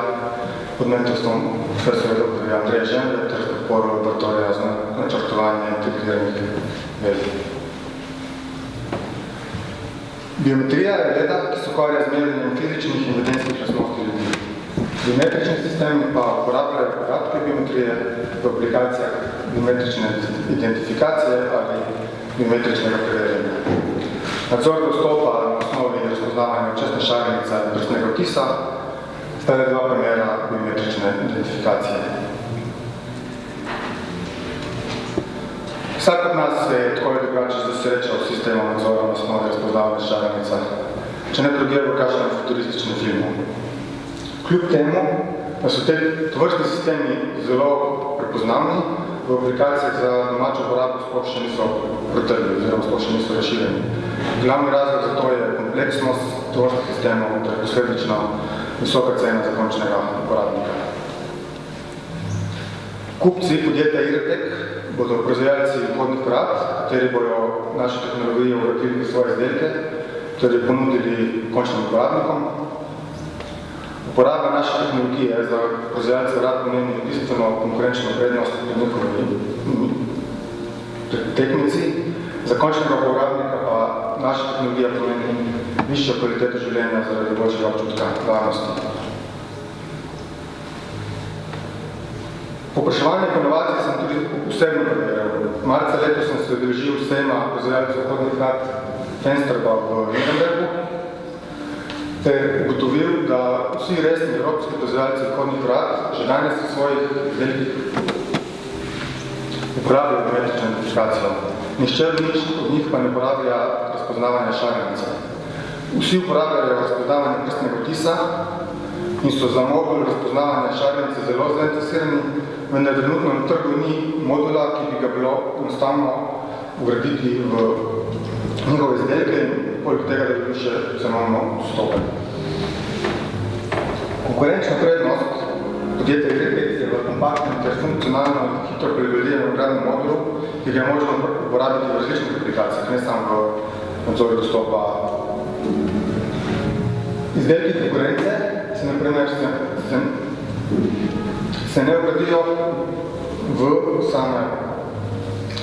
pod mentorstvom profesorja dr. Andreja Žembe ter s podporo laboratorija za načrtovanje integriranih vezij. Biometrija je veda, ki se ukvarja z merjenjem fizičnih in vedenskih lastnosti ljudi. Biometrični sistemi pa uporabljajo podatke biometrije v aplikacijah biometrične identifikacije ali biometričnega preverjanja. Nadzor dostopa na osnovi razpoznavanja očesne šarenice in prstnega odtisa sta le dva primera biometrične identifikacije. Vsak od nas se je tako drugače zasrečal s sistemom nadzora na osnovi razpoznavanja šarenice, če ne drugje v kakšnem futurističnem filmu. Kljub temu, da so te tovrstni sistemi zelo prepoznavni, v aplikacijah za domačo uporabo sploh še niso protrli, oziroma sploh še niso razširjeni. Glavni razlog za to je kompleksnost tovrstnih sistemov ter posledično visoka cena za končnega uporabnika. Kupci podjetja Iretek bodo proizvajalci vhodnih vrat, kateri bodo naše tehnologije vgradili v svoje izdelke, torej ponudili končnim uporabnikom. Uporaba naše tehnologije za proizvajalce vrat pomeni bistveno konkurenčno prednost pri njihovi tekmici. Za končnega uporabnika pa naša tehnologija pomeni višjo kvaliteto življenja zaradi boljšega občutka varnosti. Popraševanje po inovaciji sem tudi osebno preverjal. Marca letos sem se udeležil sejma proizvajalcev vhodnih vrat Fensterbau v Nürnbergu ter ugotovil, da vsi resni evropski proizvajalci vhodnih vrat že danes v svojih izdelkih uporabljajo biometrično identifikacijo. Nihče od njih pa ne uporablja razpoznavanja šarenice. Vsi uporabljajo razpoznavanje prstnega odtisa in so za modul razpoznavanja šarenice zelo zainteresirani, vendar trenutno na trgu ni modula, ki bi ga bilo enostavno vgraditi v njihove izdelke in poleg tega, da bi bil še cenovno dostopen. Konkurenčna prednost podjetja Iretek je v kompaktnem ter funkcionalno in hitro prilagojenem vgradnem modulu, ki ga je možno uporabiti v različnih aplikacijah, ne samo v nadzoru dostopa. Izdelki konkurence se naprimer se ne vgradijo v same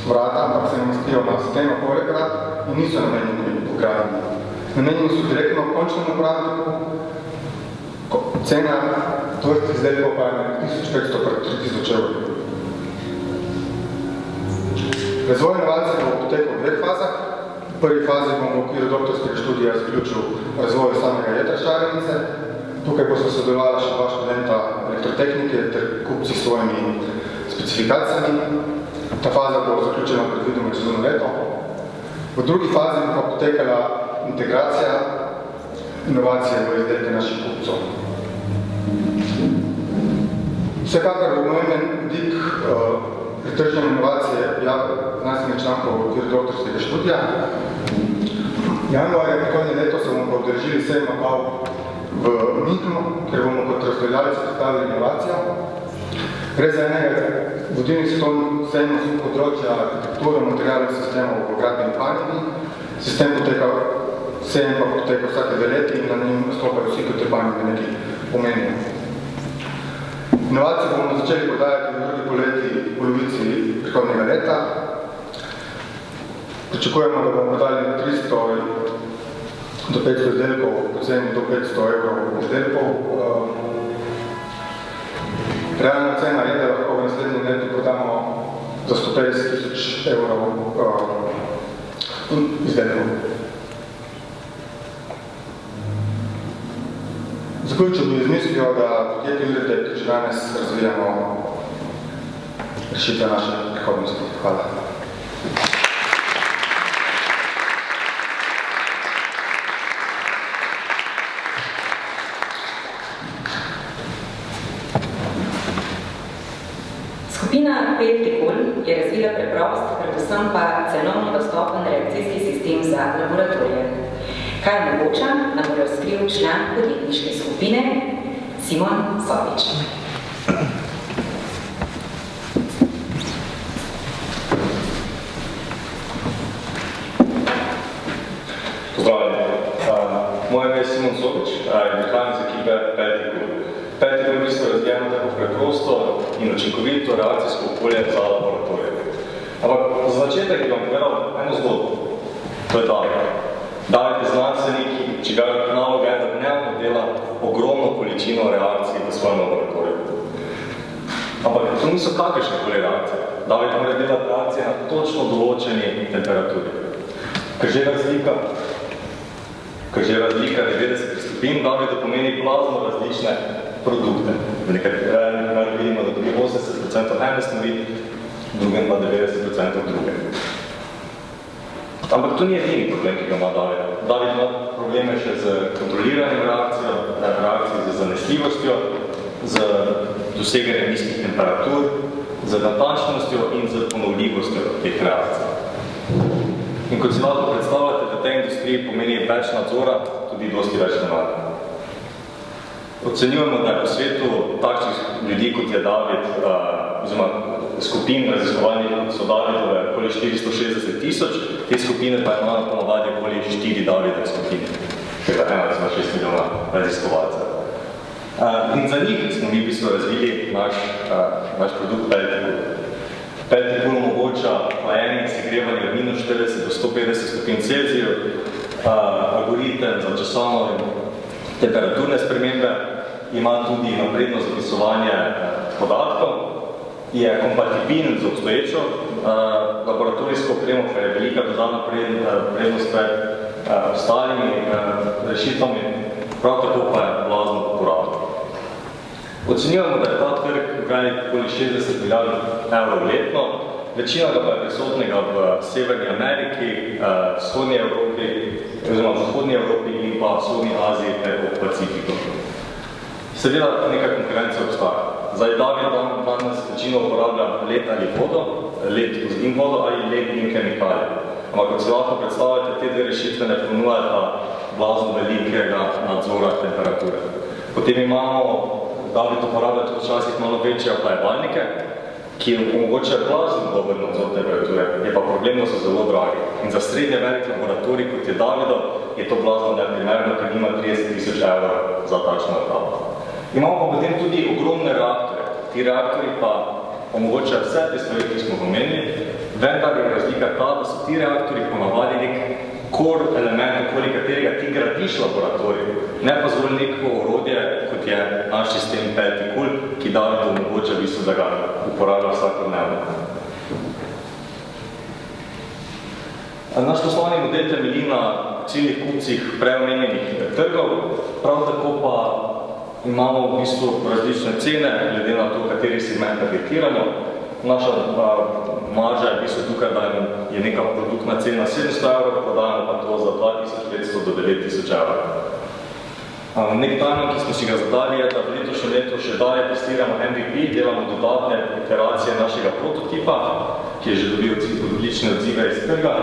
vrata, ampak se namestijo na sistema poleg vrat in niso namenjeni vgradnji. Namenjeni so direktno končnemu uporabniku. Cena tovrstnih izdelkov pa je 1500 pred 3000 evrov. Razvoj inovacije bo potekal v dveh fazah. V prvi fazi bom v okviru doktorskega študija zaključil razvoj samega jedra šarenice. Tukaj bo se sodelovala še dva študenta elektrotehnike ter kupci s svojimi specifikacijami. Ta faza bo zaključena predvidoma čez eno leto. V drugi fazi bo pa potekala integracija inovacije v izdelke naših kupcev. Vsekakor bo pomemben vidik pri trženju inovacije znanstvenih člankov v okviru doktorskega študija. Januarja prihodnje leto se bomo pa udeležili sejma PAU v v Münchnu, kjer bomo kot razstavljalci predstavili inovacijo. Gre za enega vodilnih svetovnih sejmov z področja arhitekture, materialov in sistemov v gradbeni paniki. Sistem sejem pa poteka vsake 2 leta in na njim nastopajo vsi, kot je paniki nekaj pomenijo. Inovacije bomo začeli podajati v drugi polovici prihodnjega leta. Pričakujemo, da bomo dali 300 do 500 izdelkov, ceni do 500 evrov izdelkov. Realna cena je, da lahko v naslednjem letu prodamo za 150 000 evrov izdelkov. Zaključil bi z mislijo, da podjetje Iritek že danes razvijamo rešitve naše prihodnosti. Hvala. Skupina Peltikul je razvila preprost, predvsem pa cenovno dostopen reakcijski sistem za laboratorije. Kaj omogoča, nam bo razkril član podjetniške skupine Simon Sovič. Pozdravljeni. Moje ime je Simon Sovič in prihajam iz ekipe Peltikul. Peltikul je v bistvu razvijeno tako preprosto in učinkovito reakcijsko okolje za laboratorije. Ampak za začetek bi vam povedal eno zgodbo. To je David. David je znanstvenik, čigar naloga je, da dnevno dela ogromno količino reakcij v svojem laboratoriju. Ampak to niso kakršnekoli reakcije. David mora delati reakcije na točno določeni temperaturi. Ker že razlika 90 stopinj, David pomeni blazno različne produkte. V nekaterih vidimo, da dobi 80% ene snovi, v drugem pa 90% druge. Ampak to ni edini problem, ki ga ima David. David ima probleme še z kontroliranjem reakcij, z zanesljivostjo, z doseganjem nizkih temperatur, z natančnostjo in z ponovljivostjo teh reakcij. In kot si lahko predstavljate, v tej industriji pomeni več nadzora, tudi dosti več denarja. Ocenjujemo, da je po svetu takšnih ljudi, kot je David, oziroma skupin raziskovalnih, kot so Davidove, okoli 460 000, te skupine pa imajo ponovadi okoli 4 Davidove skupine, tega 1,6 milijona raziskovalcev. In za njih smo mi v bistvu razvili naš produkt Peltikul. Peltikul omogoča hlajenje in segrevanje od -40 do 150 stopinj Celzija, algoritem za časovno in temperaturne spremembe, ima tudi napredno zapisovanje podatkov, je kompatibilen z obstoječo laboratorijsko opremo, kar je velika dodana prednost pred ostalimi rešitvami, prav tako pa je blazno uporabno. Ocenjujemo, da je ta trg velik okoli 60 milijard evrov letno, večina ga pa je prisotnega v Severni Ameriki, vzhodnji Evropi, oziroma v zahodnji Evropi in pa v vzhodnji Aziji ter v Pacifiku. Seveda neka konkurencija obstaja. Zdaj David danes večino uporablja led ali vodo, led in vodo ali led in kemikalije. Ampak kot si lahko predstavljate, te dve rešitve ne ponujata blazno velikega nadzora temperature. Potem imamo David uporablja tudi včasih malo večje ohlajevalnike, ki omogočajo blazno dober nadzor temperature, je pa problem, da so zelo dragi. In za srednje velik laboratorij, kot je Davidov, je to blazno neprimerno, ker nima 30 000 evrov za takšno napravo. Imamo pa potem tudi ogromne reaktorje. Ti reaktorji pa omogočajo vse te stvari, ki smo omenili, vendar je razlika ta, da so ti reaktorji ponavadi nek core element, okoli katerega ti gradiš laboratorij, ne pa zgolj neko orodje, kot je naš sistem Peltikul, ki David omogoča v bistvu, da ga uporablja vsakodnevno. Naš poslovni model temelji na ciljnih kupcih preomenjenih trgov, prav tako pa imamo v bistvu različne cene, glede na to, kateri segment targetiramo. Naša marža je v bistvu tukaj, da je neka produktna cena 700 evrov, prodajamo pa to za 2500 do 9000 evrov. Nek tajman, ki smo si ga zadali, je, da v letošnjem letu še dalje testiramo MVP, delamo dodatne iteracije našega prototipa, ki je že dobil odlične odzive iz trga.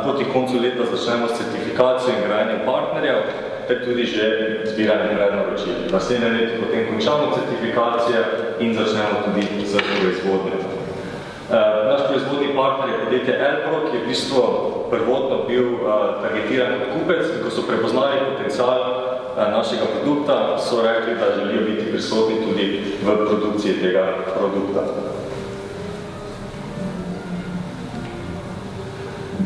Proti koncu leta začnemo s certifikacijo in grajenjem partnerjev ter tudi že zbiranje prednaročil. Naslednje leto potem končamo certifikacije in začnemo tudi z proizvodnjo. Naš proizvodni partner je podjetje Elpro, ki je v bistvu prvotno bil targetiran kot kupec, in ko so prepoznali potencial našega produkta, so rekli, da želijo biti prisotni tudi v produkciji tega produkta.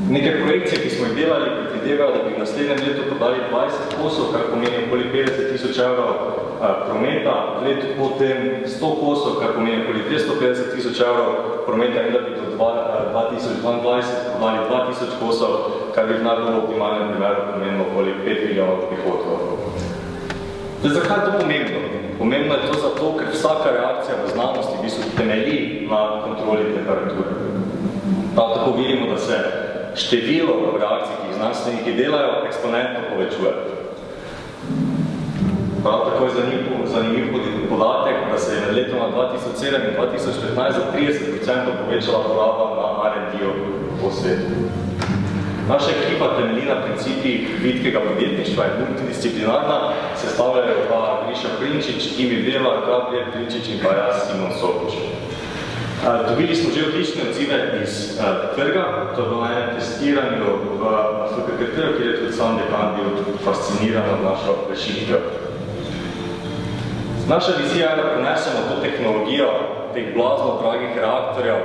Nekaj projekcije, ki smo jih delali, predvidevajo, da bi v naslednjem letu podali 20 kosov, kar pomeni okoli 50 000 evrov prometa, v letu potem 100 kosov, kar pomeni okoli 250 000 evrov prometa, in da bi do 2022 podali 2000 kosov, kar bi v najbolj optimalnem primeru pomenilo okoli 5 milijonov prihodkov. Zakaj je to pomembno? Pomembno je to zato, ker vsaka reakcija v znanosti v bistvu temelji na kontroli temperature. Prav tako vidimo, da se število reakcij, ki jih znanstveniki delajo, eksponentno povečuje. Prav tako je zanimiv podatek, da se je med letoma 2007 in 2015 za 30% povečala poraba na R&D-ju po svetu. Naša ekipa temelji na principih vitkega podjetništva in multidisciplinarna, sestavljajo pa Griša Prinčič, Imi Bela, Gabriel Prinčič in pa jaz, Simon Sokoč. Dobili smo že odlične odzive iz trga, to je bilo na enem testiranju v FKKT-ju, kjer je tudi sam dekan bil fasciniran od našo rešitvijo. Naša vizija je, da prenesemo to tehnologijo teh blazno dragih reaktorjev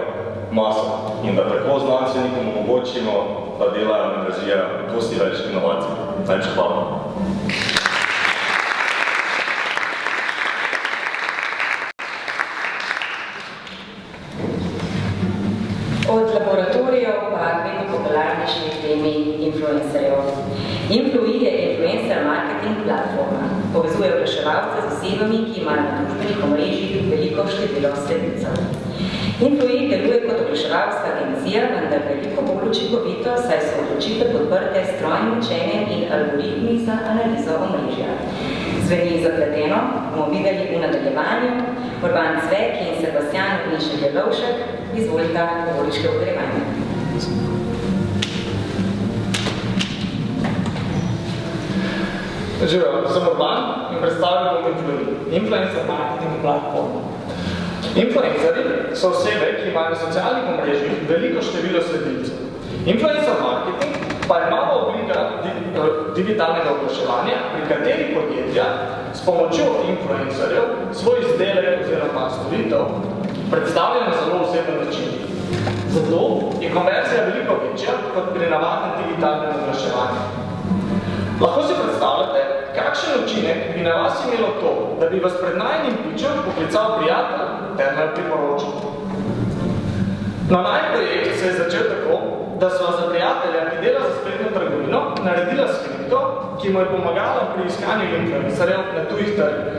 maso in da tako znanstvenikom omogočimo, da delajo in razvijajo dosti več inovacij. Najlepša hvala. Od laboratorijev pa vedno popularnejši temi influencerjev. Influji je influencer marketing platforma. Povezuje oglaševalce z osebami, ki imajo na družbenih omrežjih veliko število sledilcev. Influji deluje kot oglaševalska agencija, vendar veliko bolj učinkovito, saj so odločitve podprte s strojnim učenjem in algoritmi za analizo omrežja. Zveni zapleteno, bomo videli v nadaljevanju. Urban Cvek in Sebastian Jelovšek, izvolita govoriške ogrevanje. Živijo, sem Urban in predstavljam bom Influji, influencer marketing platform. Influencerji so osebe, ki imajo na socialnih omrežjih veliko število sledilcev. Influencer marketing pa je nova oblika digitalnega oglaševanja, pri kateri podjetja s pomočjo influencerjev svoj izdelek oziroma storitev predstavlja na zelo oseben način. Zato je konverzija veliko večja kot pri navadnem digitalnem oglaševanju. Lahko si predstavljate, kakšen učinek bi na vas imelo to, da bi vas pred najnim pičem poklical prijatelj ter me priporočil. No, projekt se je začel tako, da sva za prijatelja, ki dela za spletno trgovino, naredila skripto, ki mu je pomagala pri iskanju influencerjev na tujih trgih.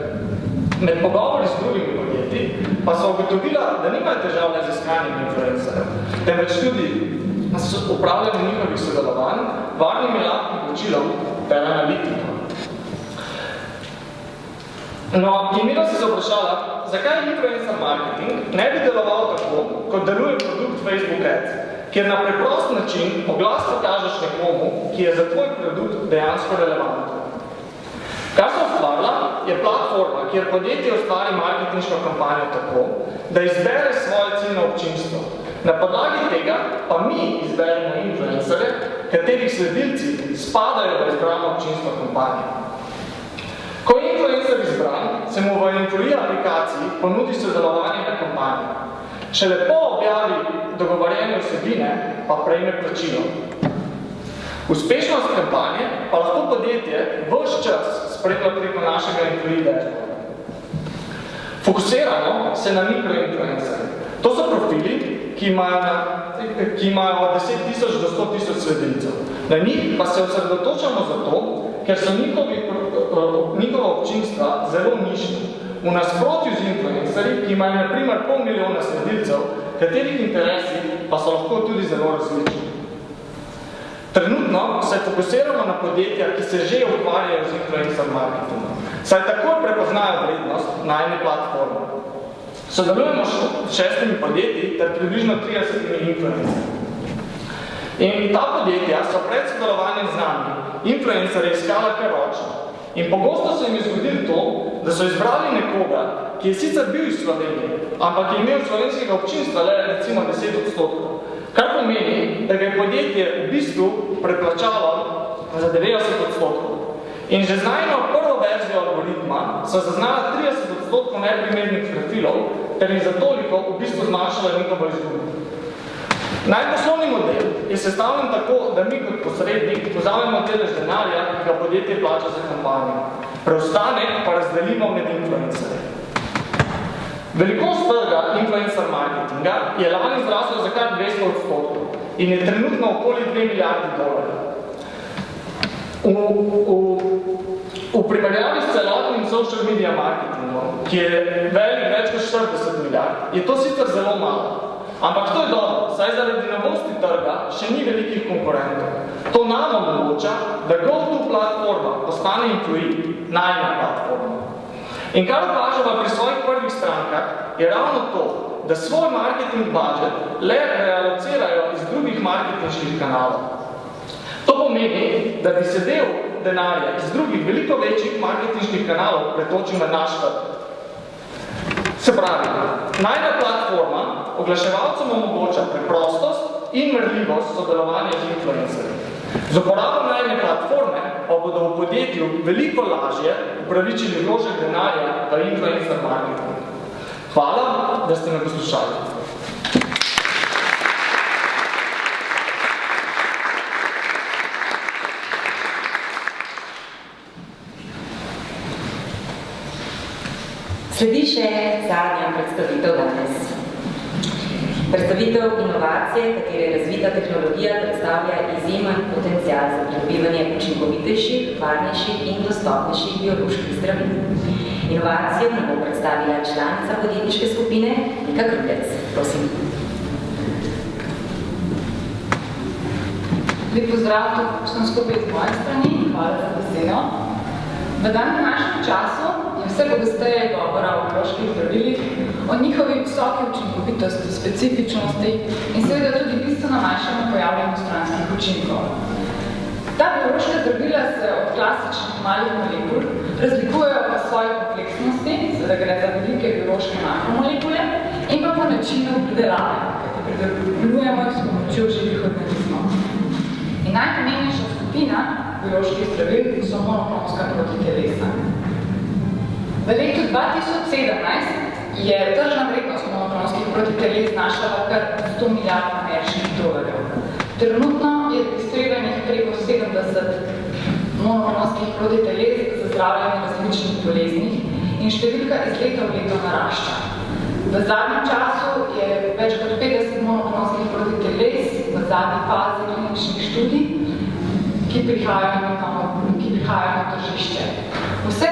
Med pogovori s drugimi podjetji pa so ugotovila, da nimajo težav z iskanjem influencerjev, temveč tudi s upravljanjem njihovih sodelovanj, varnimi lahkih počilom ter analitiko. No, Emila si se vprašala, zakaj influencer marketing ne bi deloval tako, kot deluje produkt Facebook Ads, kjer na preprost način oglas pokažeš nekomu, ki je za tvoj produkt dejansko relevantno. Kar so ustvarila, je platforma, kjer podjetje ustvari marketinško kampanjo tako, da izbere svoje ciljno občinstvo. Na podlagi tega pa mi izberemo influencerje, katerih sledilci spadajo v izbrano občinstvo kampanje. Ko je influencer izbran, se mu v Influji aplikaciji ponudi sodelovanje na kampanji. Šele po objavi dogovorjene vsebine pa prejme plačilo. Uspešnost kampanje pa lahko podjetje ves čas spremlja preko našega Influji dashboarda. Fokusiramo se na mikroinfluencerje. To so profili, ki imajo od 10 000 do 100 000 sledilcev. Na njih pa se osredotočamo zato, ker so njihova občinstva zelo nišna. V nasprotju z influencerji, ki imajo na primer 500 000 sledilcev, katerih interesi pa so lahko tudi zelo različni. Trenutno se fokusiramo na podjetja, ki se že ukvarjajo z influencer marketingom, saj takoj prepoznajo vrednost na eni platformi. Sodelujemo s 6 podjetji ter približno 30 influencerji. In ta podjetja so pred sodelovanjem z nami influencerje iskala kar ročno. In pogosto se jim je zgodilo to, da so izbrali nekoga, ki je sicer bil iz Slovenije, ampak je imel slovenskega občinstva le recimo 10%. Kar pomeni, da ga je podjetje v bistvu preplačalo za 90%. In že z najno prvo verzijo algoritma so zaznala 30% neprimernih profilov, ter jih za toliko v bistvu zmanjšala njihovo izgubo. Najposlovni model je sestavljen tako, da mi kot posrednik vzamemo delež denarja, ki ga podjetje plača za kampanjo. Preostanek pa razdelimo med influencerje. Velikost trga influencer marketinga je lani zrasla za kar 200% in je trenutno okoli 2 milijardi dolarjev. V primerjavi s celotnim social media marketingom, ki je velik več kot 40 milijard, je to sicer zelo malo. Ampak to je dobro, saj zaradi novosti trga še ni velikih konkurentov. To nam omogoča, da GoTo platforma postane Influid, najna platforma. In kar opažamo pri svojih prvih strankah, je ravno to, da svoj marketing budget le realocirajo iz drugih marketinških kanalov. To pomeni, da bi se del denarja iz drugih veliko večjih marketinških kanalov pretočil na naš trg. Se pravi, najna platforma oglaševalcem omogoča preprostost in merljivost sodelovanja z influencerji. Z uporabo najne platforme pa bodo v podjetju veliko lažje upravičili vložek denarja v influencer marketing. Hvala, da ste me poslušali. Sledi še zadnja predstavitev danes. Predstavitev inovacije, katere razvita tehnologija predstavlja izjemen potencial za pridobivanje učinkovitejših, varnejših in dostopnejših bioloških zdravil. Inovacijo nam bo predstavila članica podjetniške skupine Nika Krupec. Prosim. Lep pozdrav tudi vsem skupaj z moje strani. Hvala za besedo. V današnjem času je vse pogosteje govora o bioloških zdravilih, o njihovi visoki učinkovitosti, specifičnosti in seveda tudi bistveno manjšemu pojavljanju stranskih učinkov. Ta biološka zdravila se od klasičnih malih molekul razlikujejo po svoji kompleksnosti, seveda gre za velike biološke makromolekule, in pa po načinu pridelave, kajti pridelujemo jih s pomočjo živih organizmov. In najpomembnejša skupina bioloških zdravil so monoklonska protitelesa. V letu 2017 je tržna vrednost monoklonskih protiteles znašala kar 100 milijard ameriških dolarjev. Trenutno je registriranih preko 70 monoklonskih protiteles za zdravljenje različnih boleznih in številka iz leta v leto narašča. V zadnjem času je več kot 50 monoklonskih protiteles v zadnji fazi kliničnih študij, ki prihajajo na tržišče. Vsa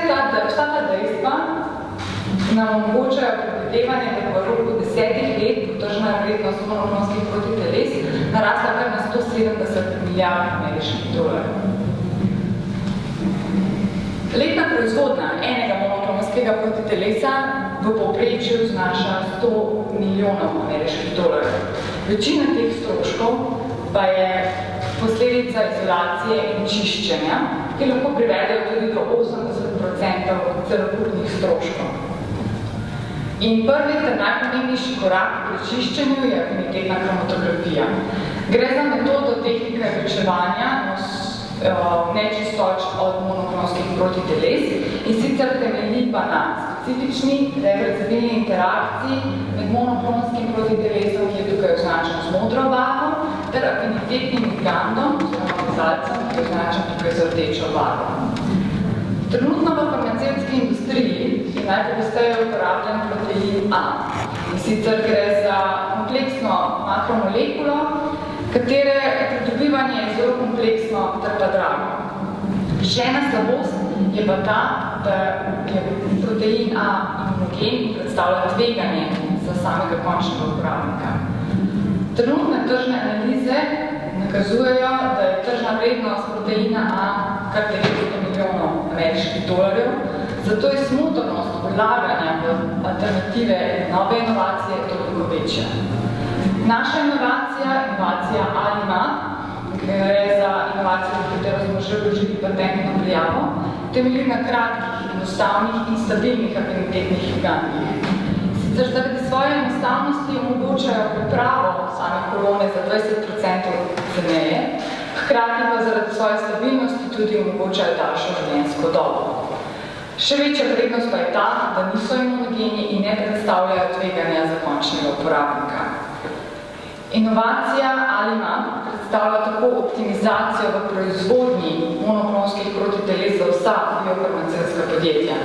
ta dejstva nam omogočajo predvidevanje, da v roku 10 let bo tržna vrednost monoklonskih protiteles narasla kar na 170 milijard ameriških dolarjev. Letna proizvodnja enega monoklonskega protitelesa v povprečju znaša 100 milijonov ameriških dolarjev. Večina teh stroškov pa je posledica izolacije in čiščenja, ki lahko privedejo tudi do 80% celokupnih stroškov. In prvi ter najpomembnejši korak pri čiščenju je afinitetna kromatografija. Gre za metodo tehnike ločevanja nečistoč od monoklonskih protiteles in sicer temelji pa na specifični reverzibilni interakciji med monoklonskim protitelesom, ki je tukaj označen z modro barvo, ter afinitetnim ligandom, oziroma vezalcem, ki je označen tukaj z rdečo barvo. Trenutno v farmacevtski industriji je najpogosteje uporabljen protein A. In sicer gre za kompleksno makromolekulo, katere pridobivanje je zelo kompleksno ter pa drago. Še ena slabost je pa ta, da je protein A imunogen in predstavlja tveganje za samega končnega uporabnika. Trenutne tržne analize nakazujejo, da je tržna vrednost proteina A kar 900 milijonov ameriških dolarjev, zato je smotrnost vlaganja v alternative in nove inovacije toliko večja. Naša inovacija Alimat, gre za inovacijo, v katero smo že vložili patentno prijavo, temelji na kratkih, enostavnih in stabilnih afinitetnih ligandih. Sicer zaradi svoje enostavnosti omogočajo pripravo same kolone za 20% ceneje, hkrati pa zaradi svoje stabilnosti tudi omogočajo daljšo življenjsko dobo. Še večja prednost pa je ta, da niso imunogeni in ne predstavljajo tveganja za končnega uporabnika. Inovacija Alimab predstavlja tako optimizacijo v proizvodnji monoklonskih protiteles za vsa biofarmacevtska podjetja.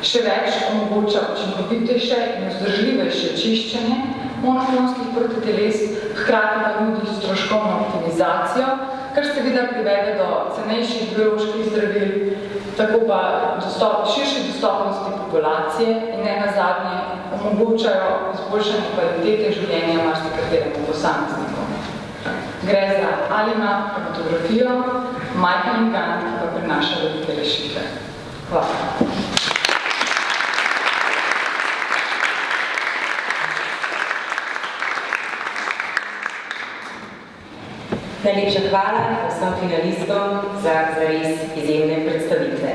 Še več omogoča učinkovitejše in vzdržljivejše čiščenje monoklonskih protiteles, hkrati pa nudi stroškovno optimizacijo, kar seveda privede do cenejših bioloških zdravil, tako pa širši dostopnosti populacije in ne nazadnje omogočajo izboljšanje kvalitete življenja marsikateremu posamezniku. Gre za Alimab kromatografijo, majhen ligand, ki pa prinaša velike rešitve. Hvala. Najlepša hvala vsem finalistom za res izjemne predstavitve.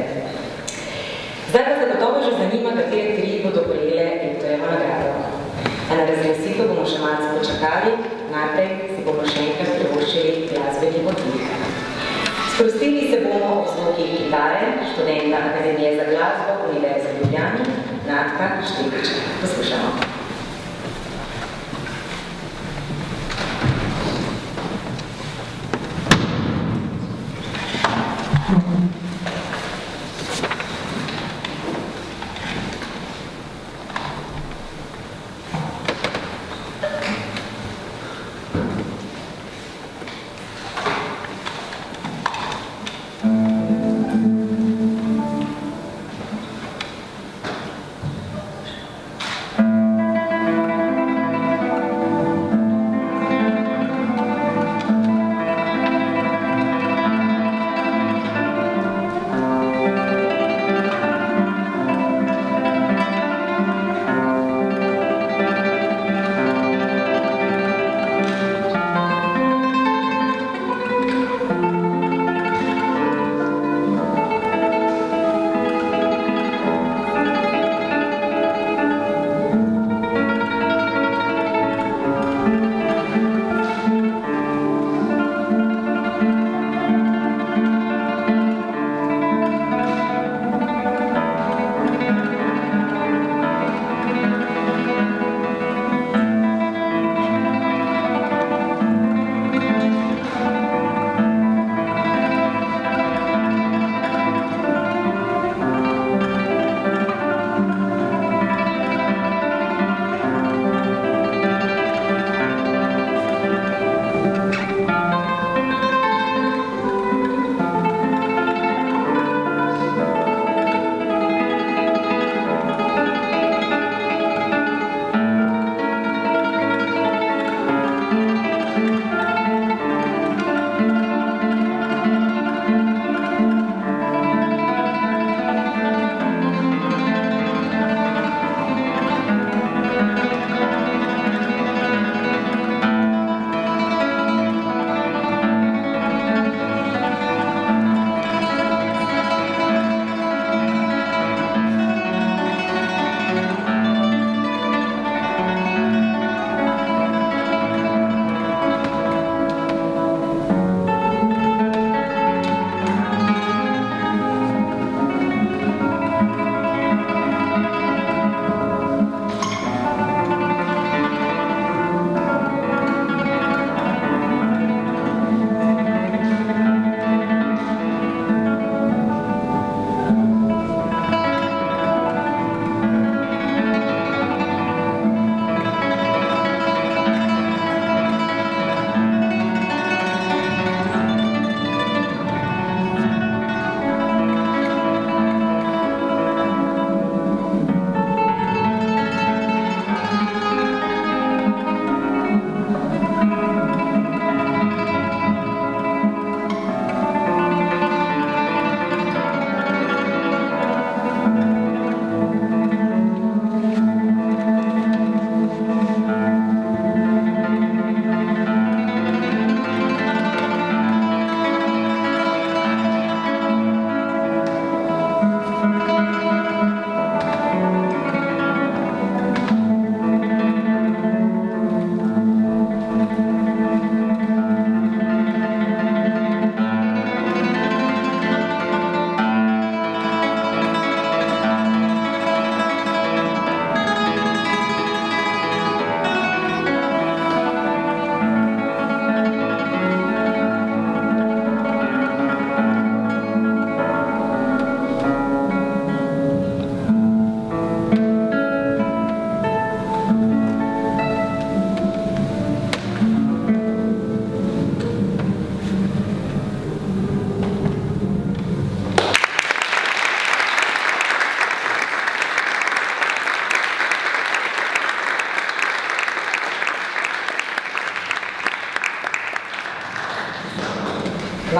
Zdaj pa zagotovo že zanima, katere tri bodo prejele Viktorjevo nagrado. A na razglasitev bomo še malce počakali, najprej si bomo še enkrat privoščili glasbeni motiv. Sprostili se bomo ob zvoki kitare, študenta Akademije za glasbo Univerze v Ljubljani, Natka Štepiča. Poslušamo.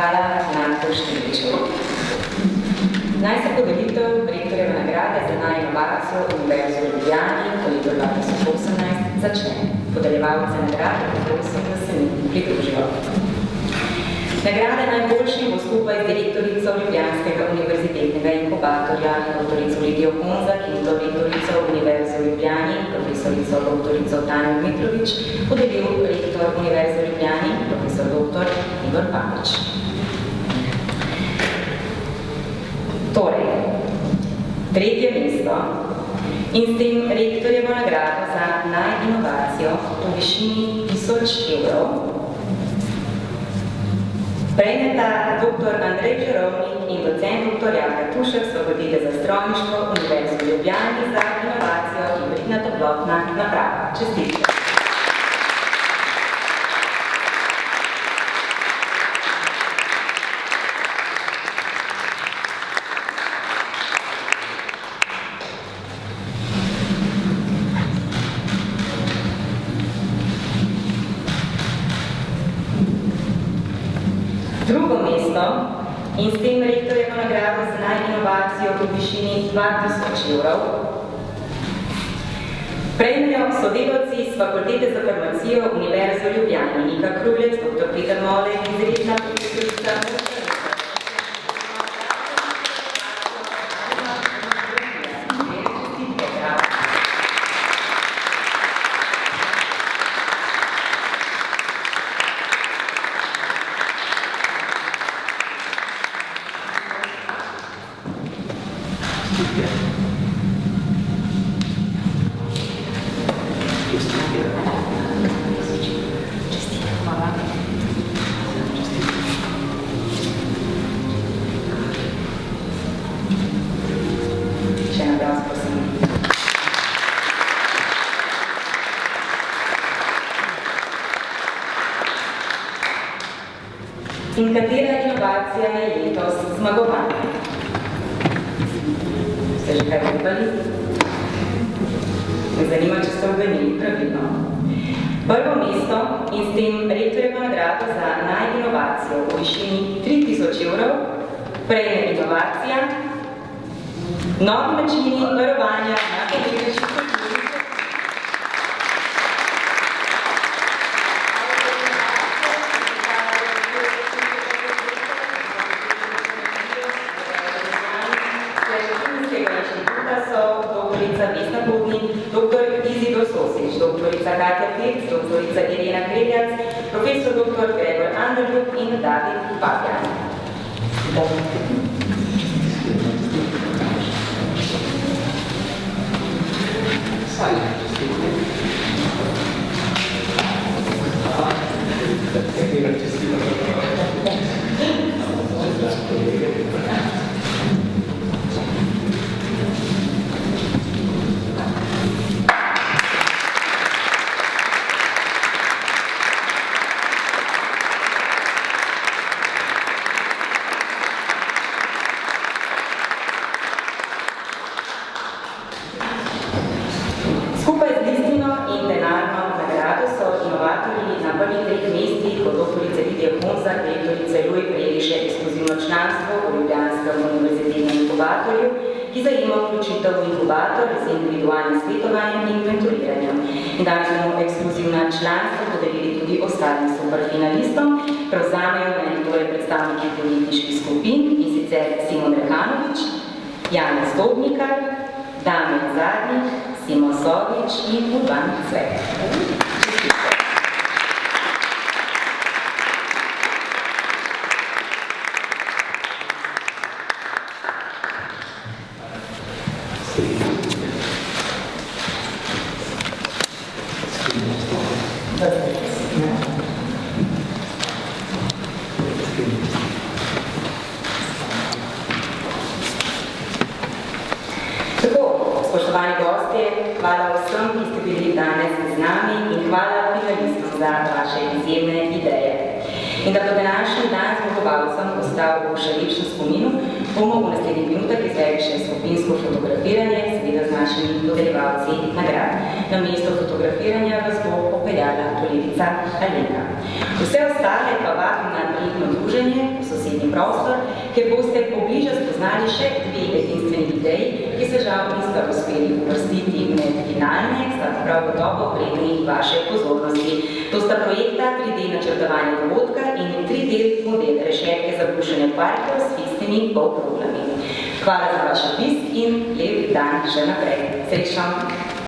Hvala Nanko Štiriču. Naj se podelitev rektorjeve nagrade za inovacijo Univerze v Ljubljani v letu 2018 začne. Podeljevalce nagrade prosim, da se mi pridružijo. Nagrade najboljšim bo skupaj z direktorico Ljubljanskega univerzitetnega inkubatorja, doktorico Lidijo Honzak in doktorico Univerze v Ljubljani, profesorico doktorico Tanjo Dmitrovič, podelil rektor Univerze v Ljubljani, profesor dr. Igor Papič. Torej, tretje mesto in s tem rektorjevo nagrado za inovacijo v višini 1000 evrov prejmeta dr. Andrej Žerovnik in docent dr. Jaka Tušek z Fakultete za strojništvo Univerze v Ljubljani za inovacijo hibridna toplotna naprava. Čestitke. Drugo mesto in s tem rektorjevo nagrado za inovacijo v višini 2000 evrov prejmejo sodelavci z Fakultete za farmacijo Univerze v Ljubljani, Nika Krulec, dr. Peter Molek, izredna profesorica In katera inovacija je letos zmagovana? Ste že kaj upali? Me zanima, če ste uganili pravilno. Prvo mesto in s tem rektorjevo nagrado za inovacijo v višini 3000 evrov prejme inovacija novi načini varovanja najpomembnejših kulturnih. Dr. Izidor Sosič, doktorica Katja Pec, doktorica Irena Kreljac, profesor dr. Gregor Anderljuk in David Papijan. Ki zajema vključitev v inkubator z individualnim svetovanjem in mentoriranjem. In danes bomo ekskluzivna članstva podelili tudi ostalim superfinalistom. Prevzamejo mentorje predstavniki političnih skupin in sicer Simon Rekanovič, Janez Dobnikar, Damjan Zadnik, Simon Sovič in Urban Cvek. Spoštovani gostje, hvala vsem, ki ste bili danes z nami in hvala finalistom za vaše izjemne ideje. In da bo današnji dan zmagovalcem ostal v še lepšem spominu, bomo v naslednjih minutah izvedli še skupinsko fotografiranje, seveda z našimi podeljevalci nagrad. Na mesto fotografiranja vas bo popeljala kolegica Alenka. Vse ostale pa vabim na prijetno druženje v sosednji prostor, kjer boste pobliže spoznali še dve edinstveni ideji, ki se žal nista uspeli uvrstiti med finalne, sta prav gotovo vredni vaše pozornosti. To sta projekta 3D načrtovanja dogodka in 3D model rešetke za brušenje parkov s fiksnimi polkruglami. Hvala za vaš obisk in lep dan še naprej. Srečno!